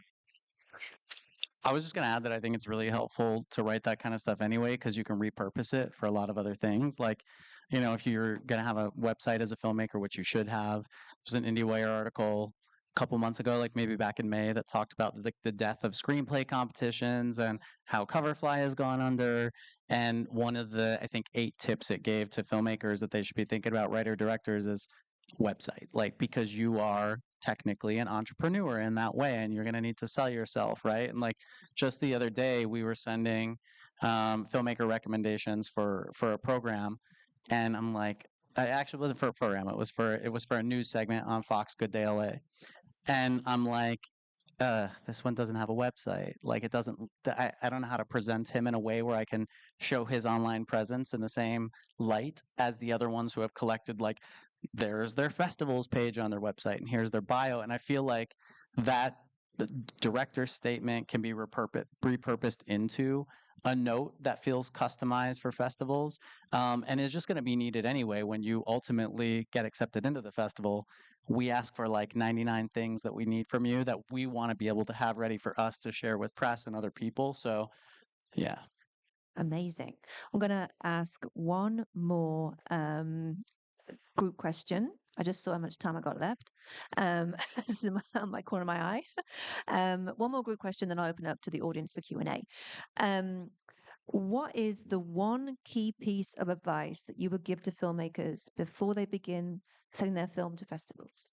I was just going to add that I think it's really helpful to write that kind of stuff anyway, because you can repurpose it for a lot of other things. Like, if you're going to have a website as a filmmaker, which you should have, there's an IndieWire article a couple months ago, like maybe back in May, that talked about the death of screenplay competitions and how Coverfly has gone under. And one of the, I think, 8 tips it gave to filmmakers that they should be thinking about, writer directors, is website. Like, because you are technically an entrepreneur in that way, and you're going to need to sell yourself, right? And like, just the other day we were sending filmmaker recommendations for a program, and I'm like, I actually wasn't for a program, it was for a news segment on Fox Good Day LA, and I'm like, this one doesn't have a website. Like, it doesn't, I don't know how to present him in a way where I can show his online presence in the same light as the other ones who have collected, like, there's their festivals page on their website and here's their bio. And I feel like that the director's statement can be repurposed into a note that feels customized for festivals, and is just going to be needed anyway when you ultimately get accepted into the festival. We ask for like 99 things that we need from you that we want to be able to have ready for us to share with press and other people. So, yeah. Amazing. I'm going to ask one more group question. I just saw how much time I got left. It's in my corner of my eye. One more group question, then I'll open up to the audience for Q&A. What is the one key piece of advice that you would give to filmmakers before they begin sending their film to festivals?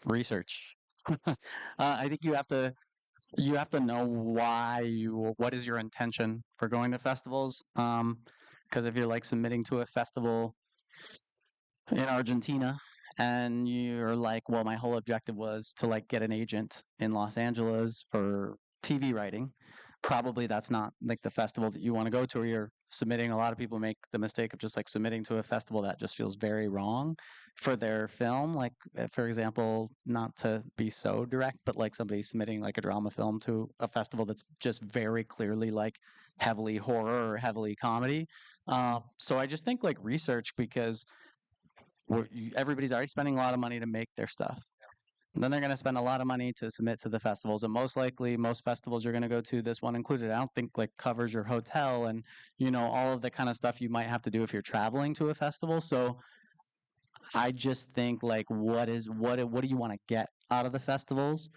Research. I think you have to know what is your intention for going to festivals. Because if you're like submitting to a festival in Argentina and you're like, well, my whole objective was to like get an agent in Los Angeles for TV writing, probably that's not like the festival that you want to go to, or you're submitting. A lot of people make the mistake of just like submitting to a festival that just feels very wrong for their film. Like, for example, not to be so direct, but like somebody submitting like a drama film to a festival that's just very clearly like heavily horror or heavily comedy. So I just think like research, because everybody's already spending a lot of money to make their stuff. And then they're going to spend a lot of money to submit to the festivals, and most likely, most festivals you're going to go to, this one included, I don't think like covers your hotel and all of the kind of stuff you might have to do if you're traveling to a festival. So I just think like what do you want to get out of the festivals,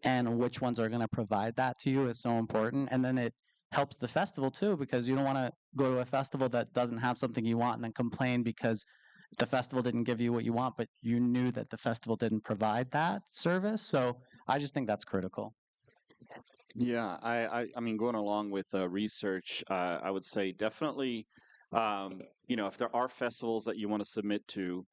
and which ones are going to provide that to you is so important. And then it helps the festival too, because you don't want to go to a festival that doesn't have something you want and then complain because the festival didn't give you what you want, but you knew that the festival didn't provide that service. So I just think that's critical. Yeah, I mean, going along with research, I would say definitely, if there are festivals that you want to submit to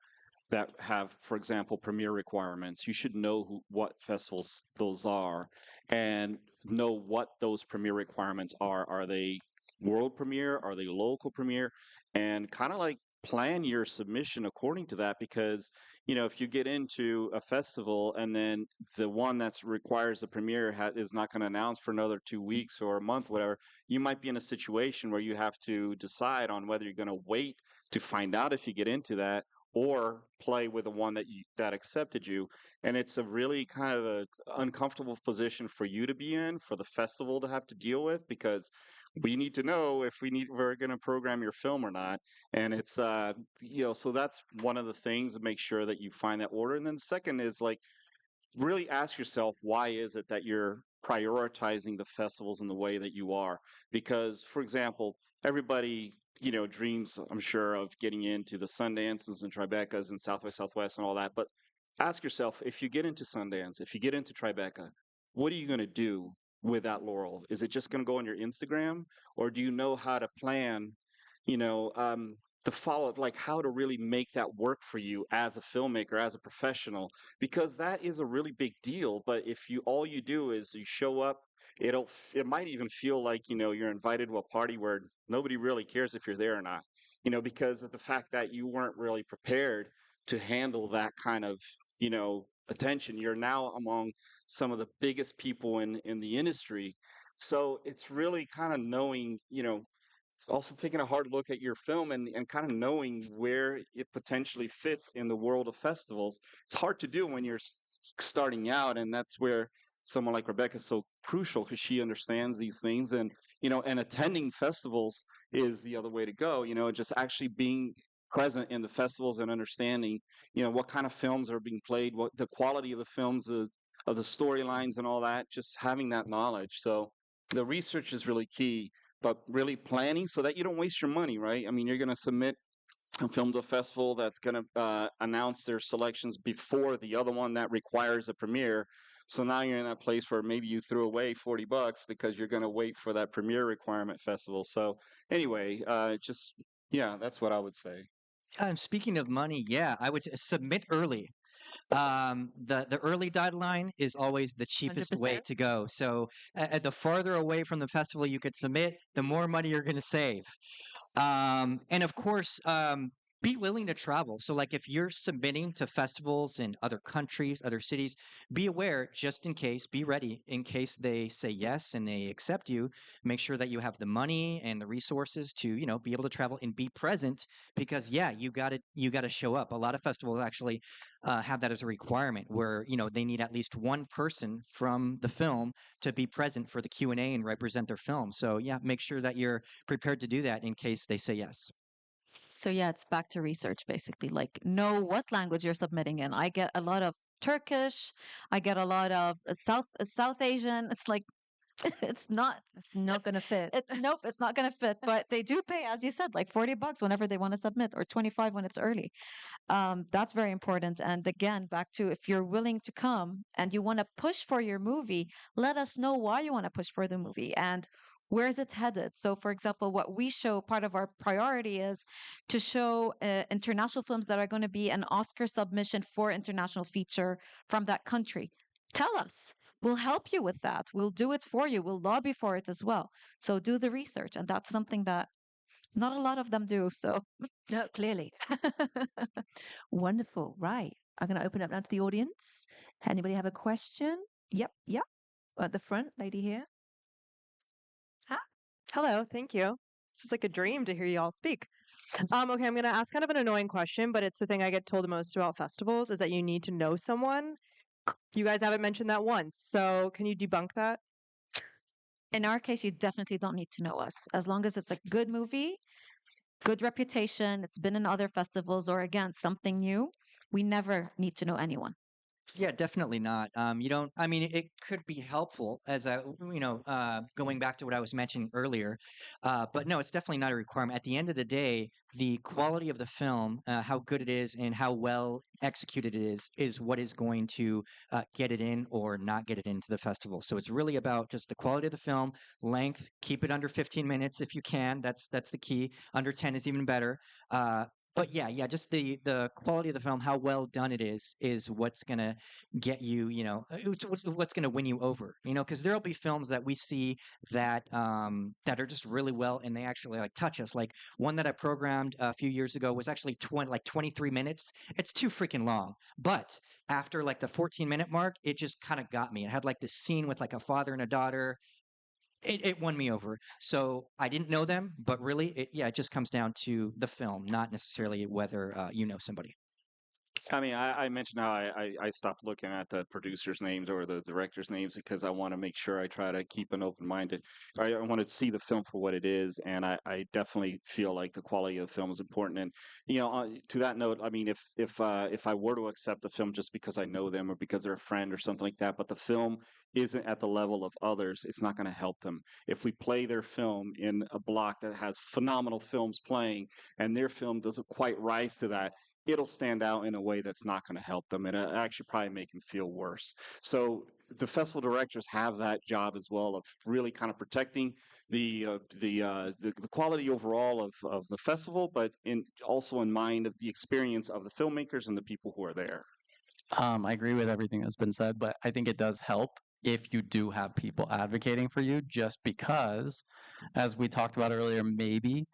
that have, for example, premiere requirements, you should know what festivals those are and know what those premiere requirements are. Are they world premiere? Are they local premiere? And kind of like plan your submission according to that, because if you get into a festival and then the one that requires the premiere is not going to announce for another 2 weeks or a month, whatever, you might be in a situation where you have to decide on whether you're going to wait to find out if you get into that, or play with the one that accepted you. And it's a really kind of a uncomfortable position for you to be in, for the festival to have to deal with, because we need to know if we're going to program your film or not. And it's so that's one of the things, to make sure that you find that order. And then second is like, really ask yourself, why is it that you're prioritizing the festivals in the way that you are? Because, for example, everybody, dreams, I'm sure, of getting into the Sundances and Tribecas and South by Southwest and all that. But ask yourself, if you get into Sundance, if you get into Tribeca, what are you going to do with that laurel? Is it just going to go on your Instagram, or do you know how to plan, you know, um, the follow up, like how to really make that work for you as a filmmaker, as a professional? Because that is a really big deal. But if all you do is you show up, it might even feel like you're invited to a party where nobody really cares if you're there or not. Because of the fact that you weren't really prepared to handle that kind of attention. You're now among some of the biggest people in the industry, so it's really kind of knowing, also taking a hard look at your film and kind of knowing where it potentially fits in the world of festivals. It's hard to do when you're starting out, and that's where someone like Rebecca is so crucial, because she understands these things. And and attending festivals is the other way to go. Just actually being present in the festivals and understanding what kind of films are being played, what the quality of the films, of the storylines and all that, just having that knowledge. So the research is really key, but really planning so that you don't waste your money, right? I mean, you're going to submit a film to a festival that's going to announce their selections before the other one that requires a premiere. So now you're in that place where maybe you threw away $40 because you're going to wait for that premiere requirement festival. So anyway, yeah, that's what I would say. Speaking of money, yeah, I would submit early. The early deadline is always the cheapest way 100%. to go. So the farther away from the festival you could submit, the more money you're going to save. And of course, be willing to travel. So, like, if you're submitting to festivals in other countries, other cities, be aware, just in case, be ready in case they say yes and they accept you. Make sure that you have the money and the resources to, be able to travel and be present, because, yeah, you got to show up. A lot of festivals actually have that as a requirement, where, they need at least one person from the film to be present for the Q&A and represent their film. So, yeah, make sure that you're prepared to do that in case they say yes. So yeah, it's back to research basically. Like, know what language you're submitting in. I get a lot of Turkish. I get a lot of South Asian. It's like It's not going to fit. Nope, it's not going to fit. But they do pay, as you said, like $40 whenever they want to submit, or 25 when it's early. That's very important. And again, back to, if you're willing to come and you want to push for your movie, let us know why you want to push for the movie and where is it headed. So, for example, what we show, part of our priority is to show international films that are going to be an Oscar submission for international feature from that country. Tell us. We'll help you with that. We'll do it for you. We'll lobby for it as well. So do the research. And that's something that not a lot of them do. So No, clearly. Wonderful. Right. I'm going to open up now to the audience. Anybody have a question? Yep. Yep. At the front, lady here. Hello, thank you. This is like a dream to hear you all speak. Okay, I'm going to ask kind of an annoying question, but it's the thing I get told the most about festivals is that you need to know someone. You guys haven't mentioned that once, so can you debunk that? in our case, you definitely don't need to know us. As long as it's a good movie, good reputation, it's been in other festivals, or again, something new, we never need to know anyone. Yeah, definitely not. You don't, I mean, it could be helpful as going back to what I was mentioning earlier. But no, it's definitely not a requirement. At the end of the day, the quality of the film, how good it is and how well executed it is what is going to get it in or not get it into the festival. So it's really about just the quality of the film, length, keep it under 15 minutes if you can. That's the key. Under 10 is even better. But yeah, just the quality of the film, how well done it is what's gonna get you, what's gonna win you over, because there'll be films that we see that are just really well and they actually like touch us. Like one that I programmed a few years ago was actually 23 minutes. It's too freaking long, but after like the 14-minute mark, it just kind of got me. It had like this scene with like a father and a daughter. It won me over. So I didn't know them, but really, it just comes down to the film, not necessarily whether you know somebody. I mean, I mentioned how I stopped looking at the producers' names or the directors' names because I want to make sure I try to keep an open minded. I want to see the film for what it is, and I definitely feel like the quality of the film is important. And to that note, I mean, if I were to accept a film just because I know them or because they're a friend or something like that, but the film isn't at the level of others, it's not going to help them. If we play their film in a block that has phenomenal films playing, and their film doesn't quite rise to that, it'll stand out in a way that's not going to help them, and it'll actually probably make them feel worse. So the festival directors have that job as well of really kind of protecting the quality overall of the festival, but also in mind of the experience of the filmmakers and the people who are there. I agree with everything that's been said, but I think it does help if you do have people advocating for you, just because, as we talked about earlier, maybe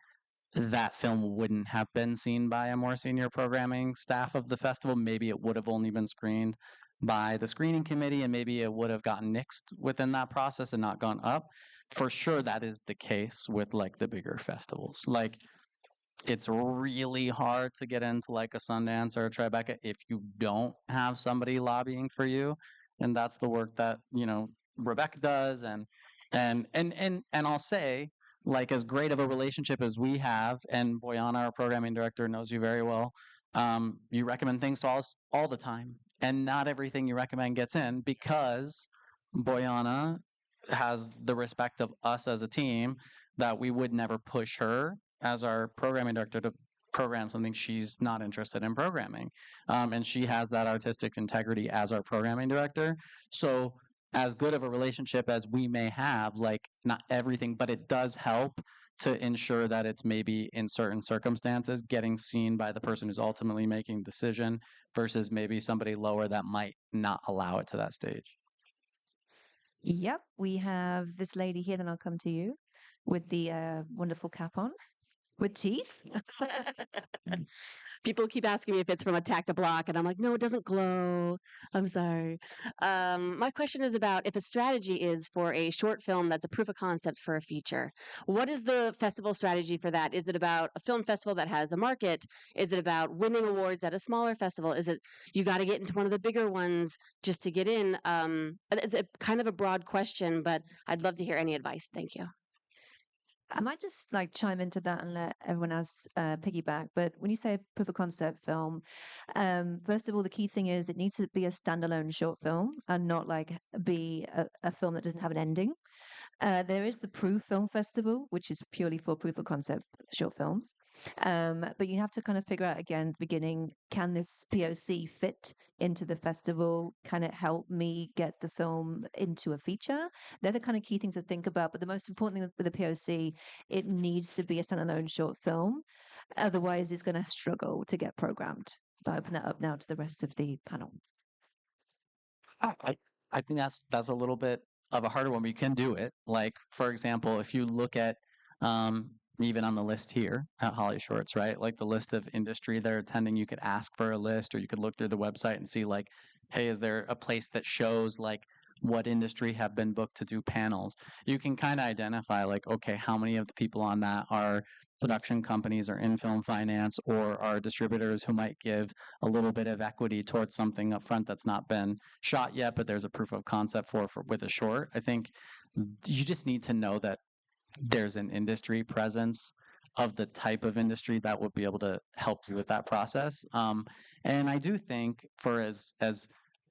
that film wouldn't have been seen by a more senior programming staff of the festival. Maybe it would have only been screened by the screening committee, and maybe it would have gotten nixed within that process and not gone up. For sure, that is the case with like the bigger festivals. Like, it's really hard to get into like a Sundance or a Tribeca if you don't have somebody lobbying for you, and that's the work that Rebecca does. And I'll say, like, as great of a relationship as we have, and Boyana, our programming director, knows you very well. You recommend things to us all the time, and not everything you recommend gets in because Boyana has the respect of us as a team that we would never push her as our programming director to program something she's not interested in programming. And she has that artistic integrity as our programming director. So as good of a relationship as we may have, like, not everything, but it does help to ensure that it's maybe in certain circumstances getting seen by the person who's ultimately making the decision versus maybe somebody lower that might not allow it to that stage. Yep. We have this lady here, then I'll come to you with the wonderful cap on. With teeth? People keep asking me if it's from Attack the Block, and I'm like, no, it doesn't glow. I'm sorry. My question is about if a strategy is for a short film that's a proof of concept for a feature. What is the festival strategy for that? Is it about a film festival that has a market? Is it about winning awards at a smaller festival? Is it you got to get into one of the bigger ones just to get in? It's kind of a broad question, but I'd love to hear any advice. Thank you. I might just like chime into that and let everyone else piggyback. But when you say proof of concept film, first of all, the key thing is it needs to be a standalone short film and not like be a film that doesn't have an ending. There is the Proof Film Festival, which is purely for proof of concept short films. But you have to kind of figure out again at the beginning, can this POC fit into the festival? Can it help me get the film into a feature? They're the kind of key things to think about. But the most important thing with the POC, it needs to be a standalone short film. Otherwise, it's going to struggle to get programmed. So I open that up now to the rest of the panel. I think that's a little bit of a harder one, but you can do it. Like, for example, if you look at even on the list here at HollyShorts, right? Like the list of industry they're attending, you could ask for a list, or you could look through the website and see like, hey, is there a place that shows like what industry have been booked to do panels? You can kind of identify like, okay, how many of the people on that are production companies or in film finance or are distributors who might give a little bit of equity towards something up front that's not been shot yet, but there's a proof of concept for with a short. I think you just need to know that there's an industry presence of the type of industry that would be able to help you with that process. And I do think for as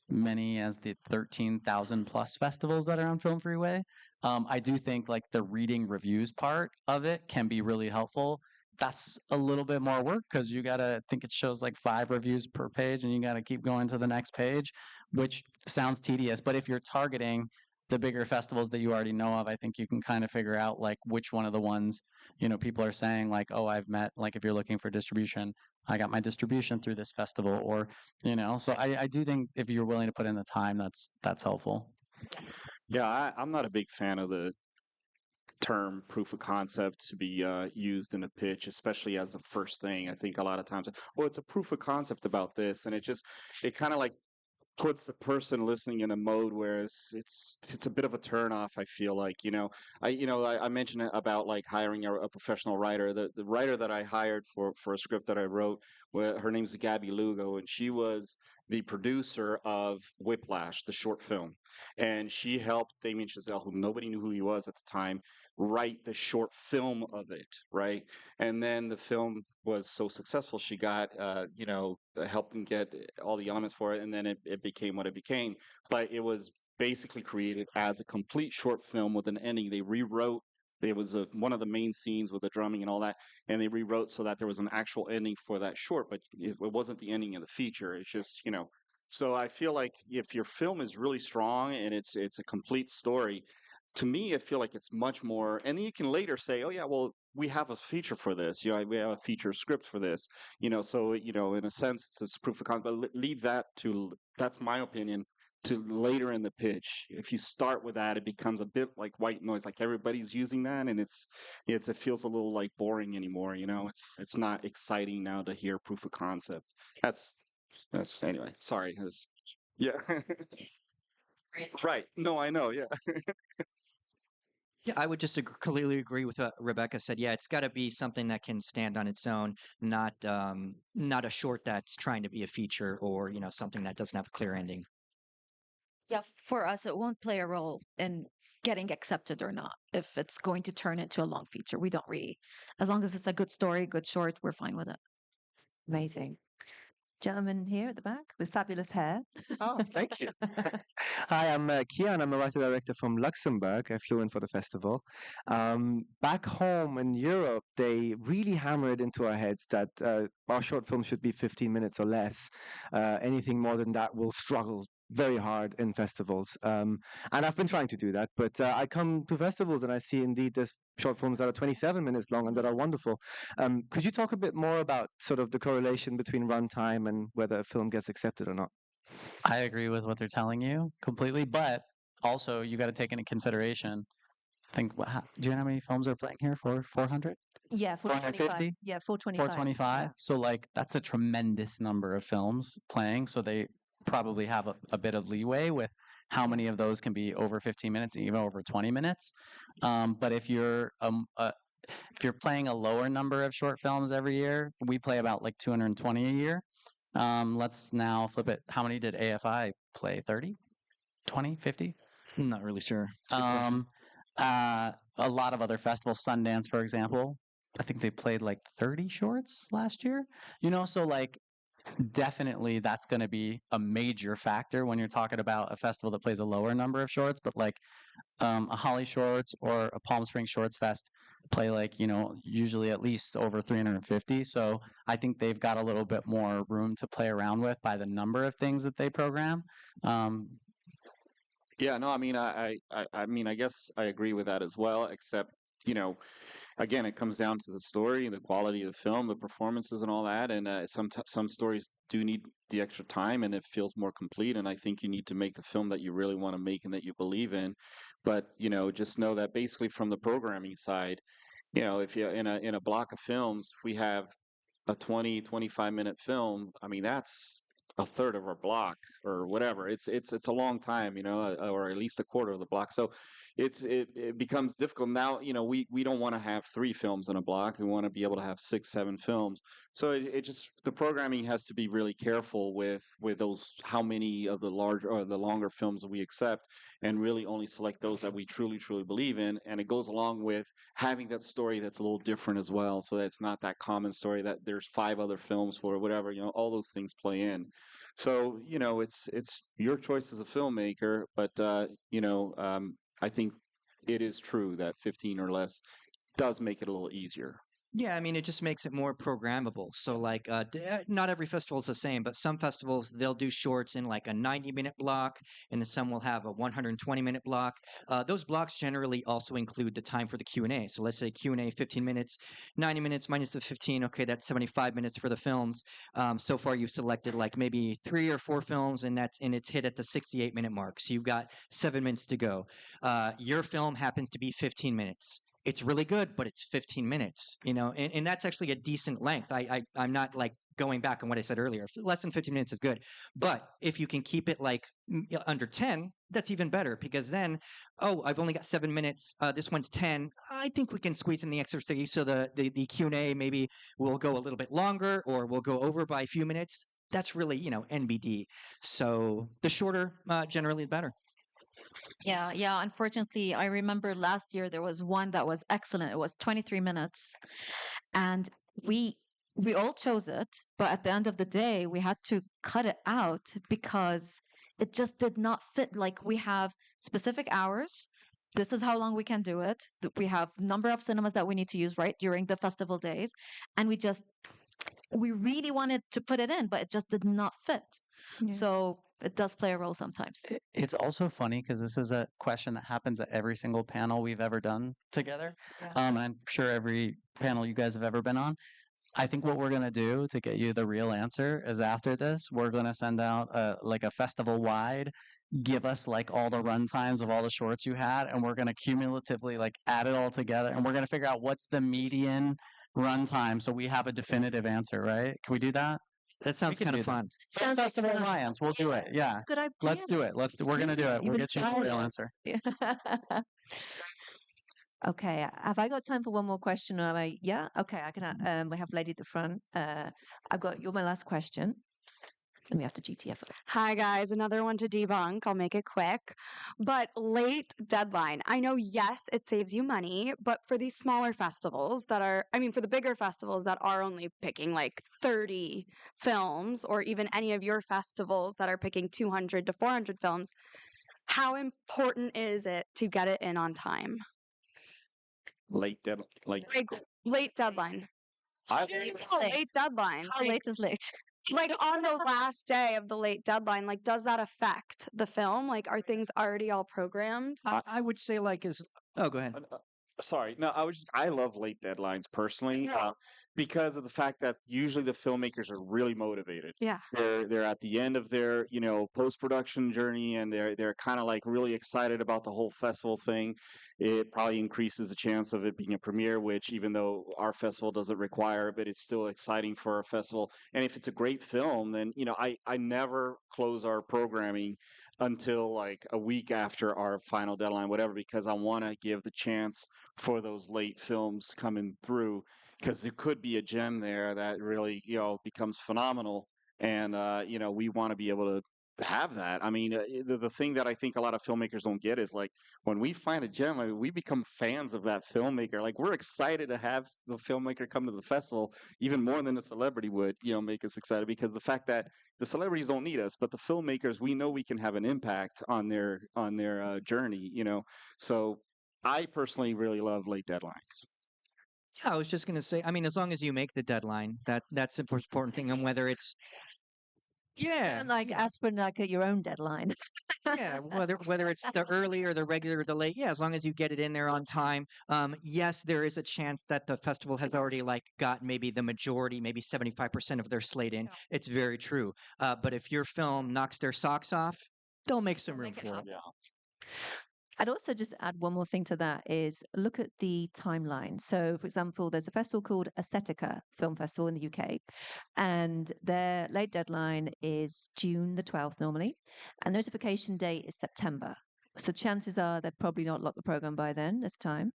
many as the 13,000 plus festivals that are on Film Freeway, I do think like the reading reviews part of it can be really helpful. That's a little bit more work because you gotta I think it shows like 5 reviews per page, and you gotta keep going to the next page, which sounds tedious. But if you're targeting the bigger festivals that you already know of, I think you can kind of figure out like which one of the ones, people are saying like, oh, I've met, like if you're looking for distribution, I got my distribution through this festival, or so I do think if you're willing to put in the time, that's helpful. Yeah, I'm not a big fan of the term proof of concept to be used in a pitch, especially as the first thing. I think a lot of times, oh, it's a proof of concept about this, and it kind of like puts the person listening in a mode where it's a bit of a turn off. I feel like I mentioned about like hiring a professional writer. The writer that I hired for a script that I wrote, her name's Gabby Lugo, and she was the producer of Whiplash, the short film, and she helped Damien Chazelle, who nobody knew who he was at the time, write the short film of it, right? And then the film was so successful, she got, helped them get all the elements for it, and then it became what it became. But it was basically created as a complete short film with an ending. They rewrote. It was one of the main scenes with the drumming and all that, and they rewrote so that there was an actual ending for that short, but it wasn't the ending of the feature. It's just. So I feel like if your film is really strong and it's a complete story, to me, I feel like it's much more. And then you can later say, "Oh yeah, well, we have a feature for this. We have a feature script for this. So in a sense, it's proof of concept. But leave that to. That's my opinion. To later in the pitch, if you start with that, it becomes a bit like white noise. Like everybody's using that, and it feels a little like boring anymore. It's not exciting now to hear proof of concept. That's anyway. Sorry. Yeah. Right. No, I know. Yeah. Yeah, I would just completely agree with what Rebecca said. Yeah, it's got to be something that can stand on its own, not a short that's trying to be a feature or something that doesn't have a clear ending. Yeah, for us, it won't play a role in getting accepted or not. If it's going to turn into a long feature, we don't really. As long as it's a good story, good short, we're fine with it. Amazing. Gentleman here at the back with fabulous hair. Oh, thank you. Hi, I'm Kian. I'm a writer director from Luxembourg. I flew in for the festival. Back home in Europe, they really hammer it into our heads that our short film should be 15 minutes or less. Anything more than that will struggle very hard in festivals. And I've been trying to do that, but I come to festivals and I see indeed there's short films that are 27 minutes long and that are wonderful. Could you talk a bit more about sort of the correlation between runtime and whether a film gets accepted or not? I agree with what they're telling you completely, but also you got to take into consideration. I think, do you know how many films are playing here for 400? Yeah, 425. Yeah, 425. 425. Yeah. So like that's a tremendous number of films playing. So they probably have a bit of leeway with how many of those can be over 15 minutes, even over 20 minutes. But if you're playing a lower number of short films every year, we play about like 220 a year. Let's now flip it. How many did AFI play? 30? 20? 50? I'm not really sure. Um, uh, a lot of other festivals, Sundance, for example. I think they played like 30 shorts last year. So like definitely that's going to be a major factor when you're talking about a festival that plays a lower number of shorts, but like a HollyShorts or a Palm Springs Shorts Fest play like, usually at least over 350. So I think they've got a little bit more room to play around with by the number of things that they program. Um, Yeah, no, I mean, I mean, I guess I agree with that as well, except, you know, again, it comes down to the story and the quality of the film, the performances and all that. And some stories do need the extra time and it feels more complete. And I think you need to make the film that you really want to make and that you believe in. But, just know that basically from the programming side, if you're in a block of films, if we have a 25-minute film, I mean, that's a third of our block or whatever. It's a long time, or at least a quarter of the block. So it becomes difficult now. We don't want to have 3 films in a block. We want to be able to have 6, 7 films. So it just the programming has to be really careful with those how many of the larger or the longer films that we accept, and really only select those that we truly believe in. And it goes along with having that story that's a little different as well, so that it's not that common story that there's 5 other films for or whatever. All those things play in. So it's your choice as a filmmaker, but I think it is true that 15 or less does make it a little easier. Yeah, I mean, it just makes it more programmable. So, like, not every festival is the same, but some festivals they'll do shorts in like a 90-minute block, and then some will have a 120-minute block. Those blocks generally also include the time for the Q&A. So, let's say Q&A 15 minutes, 90 minutes minus the 15. Okay, that's 75 minutes for the films. So far, you've selected like maybe 3 or 4 films, and it's hit at the 68-minute mark. So you've got 7 minutes to go. Your film happens to be 15 minutes. It's really good, but it's 15 minutes, and that's actually a decent length. I'm not like going back on what I said earlier. Less than 15 minutes is good. But if you can keep it like under 10, that's even better, because then, I've only got 7 minutes. This one's 10. I think we can squeeze in the extra 30. So the Q&A maybe will go a little bit longer, or we'll go over by a few minutes. That's really, NBD. So the shorter, generally the better. Yeah, yeah. Unfortunately, I remember last year there was one that was excellent. It was 23 minutes, and we we all chose it, but at the end of the day, we had to cut it out because it just did not fit. Like, we have specific hours. This is how long we can do it. We have number of cinemas that we need to use right during the festival days, and we really wanted to put it in, but it just did not fit. Yeah. So it does play a role sometimes. It's also funny because this is a question that happens at every single panel we've ever done together. Yeah. And I'm sure every panel you guys have ever been on. I think what we're going to do to get you the real answer is after this, we're going to send out like a festival wide, give us like all the run times of all the shorts you had, and we're going to cumulatively like add it all together, and we're going to figure out what's the median run time so we have a definitive answer, right? Can we do that? That sounds can kind do of that. fun. Sounds like Festival fun. Alliance, we'll do it. Yeah. That's a good idea. Let's do it. We're going to do it. We'll get you the real answer. Okay, have I got time for one more question? Or yeah, okay. I can. We have lady at the front. You're my last question. And we have to GTF it. Hi, guys. Another one to debunk. I'll make it quick. But late deadline. I know, yes, it saves you money, but for these smaller festivals for the bigger festivals that are only picking like 30 films, or even any of your festivals that are picking 200 to 400 films, how important is it to get it in on time? Late deadline, Like late deadline. Late deadline. How late is late? Like on the last day of the late deadline, like, does that affect the film? Like, are things already all programmed? I would say like go ahead. Sorry, no, I love late deadlines personally, because of the fact that usually the filmmakers are really motivated. Yeah. They're at the end of their post production journey, and they're kind of like really excited about the whole festival thing. It probably increases the chance of it being a premiere, which, even though our festival doesn't require, but it's still exciting for our festival. And if it's a great film, then I never close our programming until like a week after our final deadline, whatever, because I want to give the chance for those late films coming through, because there could be a gem there that really becomes phenomenal, and we want to be able to have that. I mean, the thing that I think a lot of filmmakers don't get is like when we find a gem, I mean, we become fans of that filmmaker. Like we're excited to have the filmmaker come to the festival even more than a celebrity would, make us excited because the fact that the celebrities don't need us, but the filmmakers, we know we can have an impact on their journey. So I personally really love late deadlines. Yeah, I was just going to say, I mean, as long as you make the deadline, that's the most important thing. And whether it's, yeah, And like ask for like your own deadline. yeah, whether it's the early or the regular or the late, yeah, as long as you get it in there on time. Yes, there is a chance that the festival has already like got maybe the majority, maybe 75% of their slate in. It's very true. But if your film knocks their socks off, they'll make some room for it. Yeah. I'd also just add one more thing to that is look at the timeline. So, for example, there's a festival called Aesthetica Film Festival in the UK, and their late deadline is June the 12th normally, and notification date is September. So chances are they've probably not locked the program by then. There's time.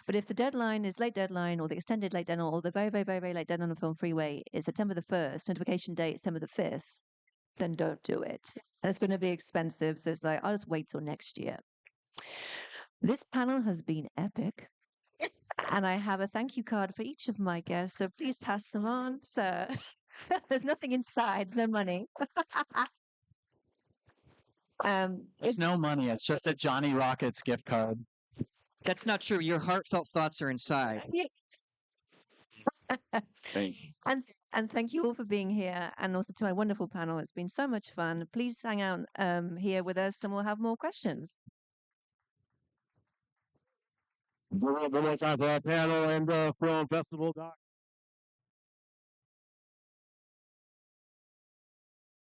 But if the deadline is late deadline or the extended late deadline or the very, very, very, very late deadline on Film Freeway is September the 1st, notification date September the 5th, then don't do it. And it's going to be expensive. So it's like, I'll just wait till next year. This panel has been epic. And I have a thank you card for each of my guests. So please pass them on. So there's nothing inside, no money. There's no money. It's just a Johnny Rockets gift card. That's not true. Your heartfelt thoughts are inside. Thank you. And thank you all for being here, and also to my wonderful panel. It's been so much fun. Please hang out here with us, and we'll have more questions. One more time for our panel and film festival, Doc.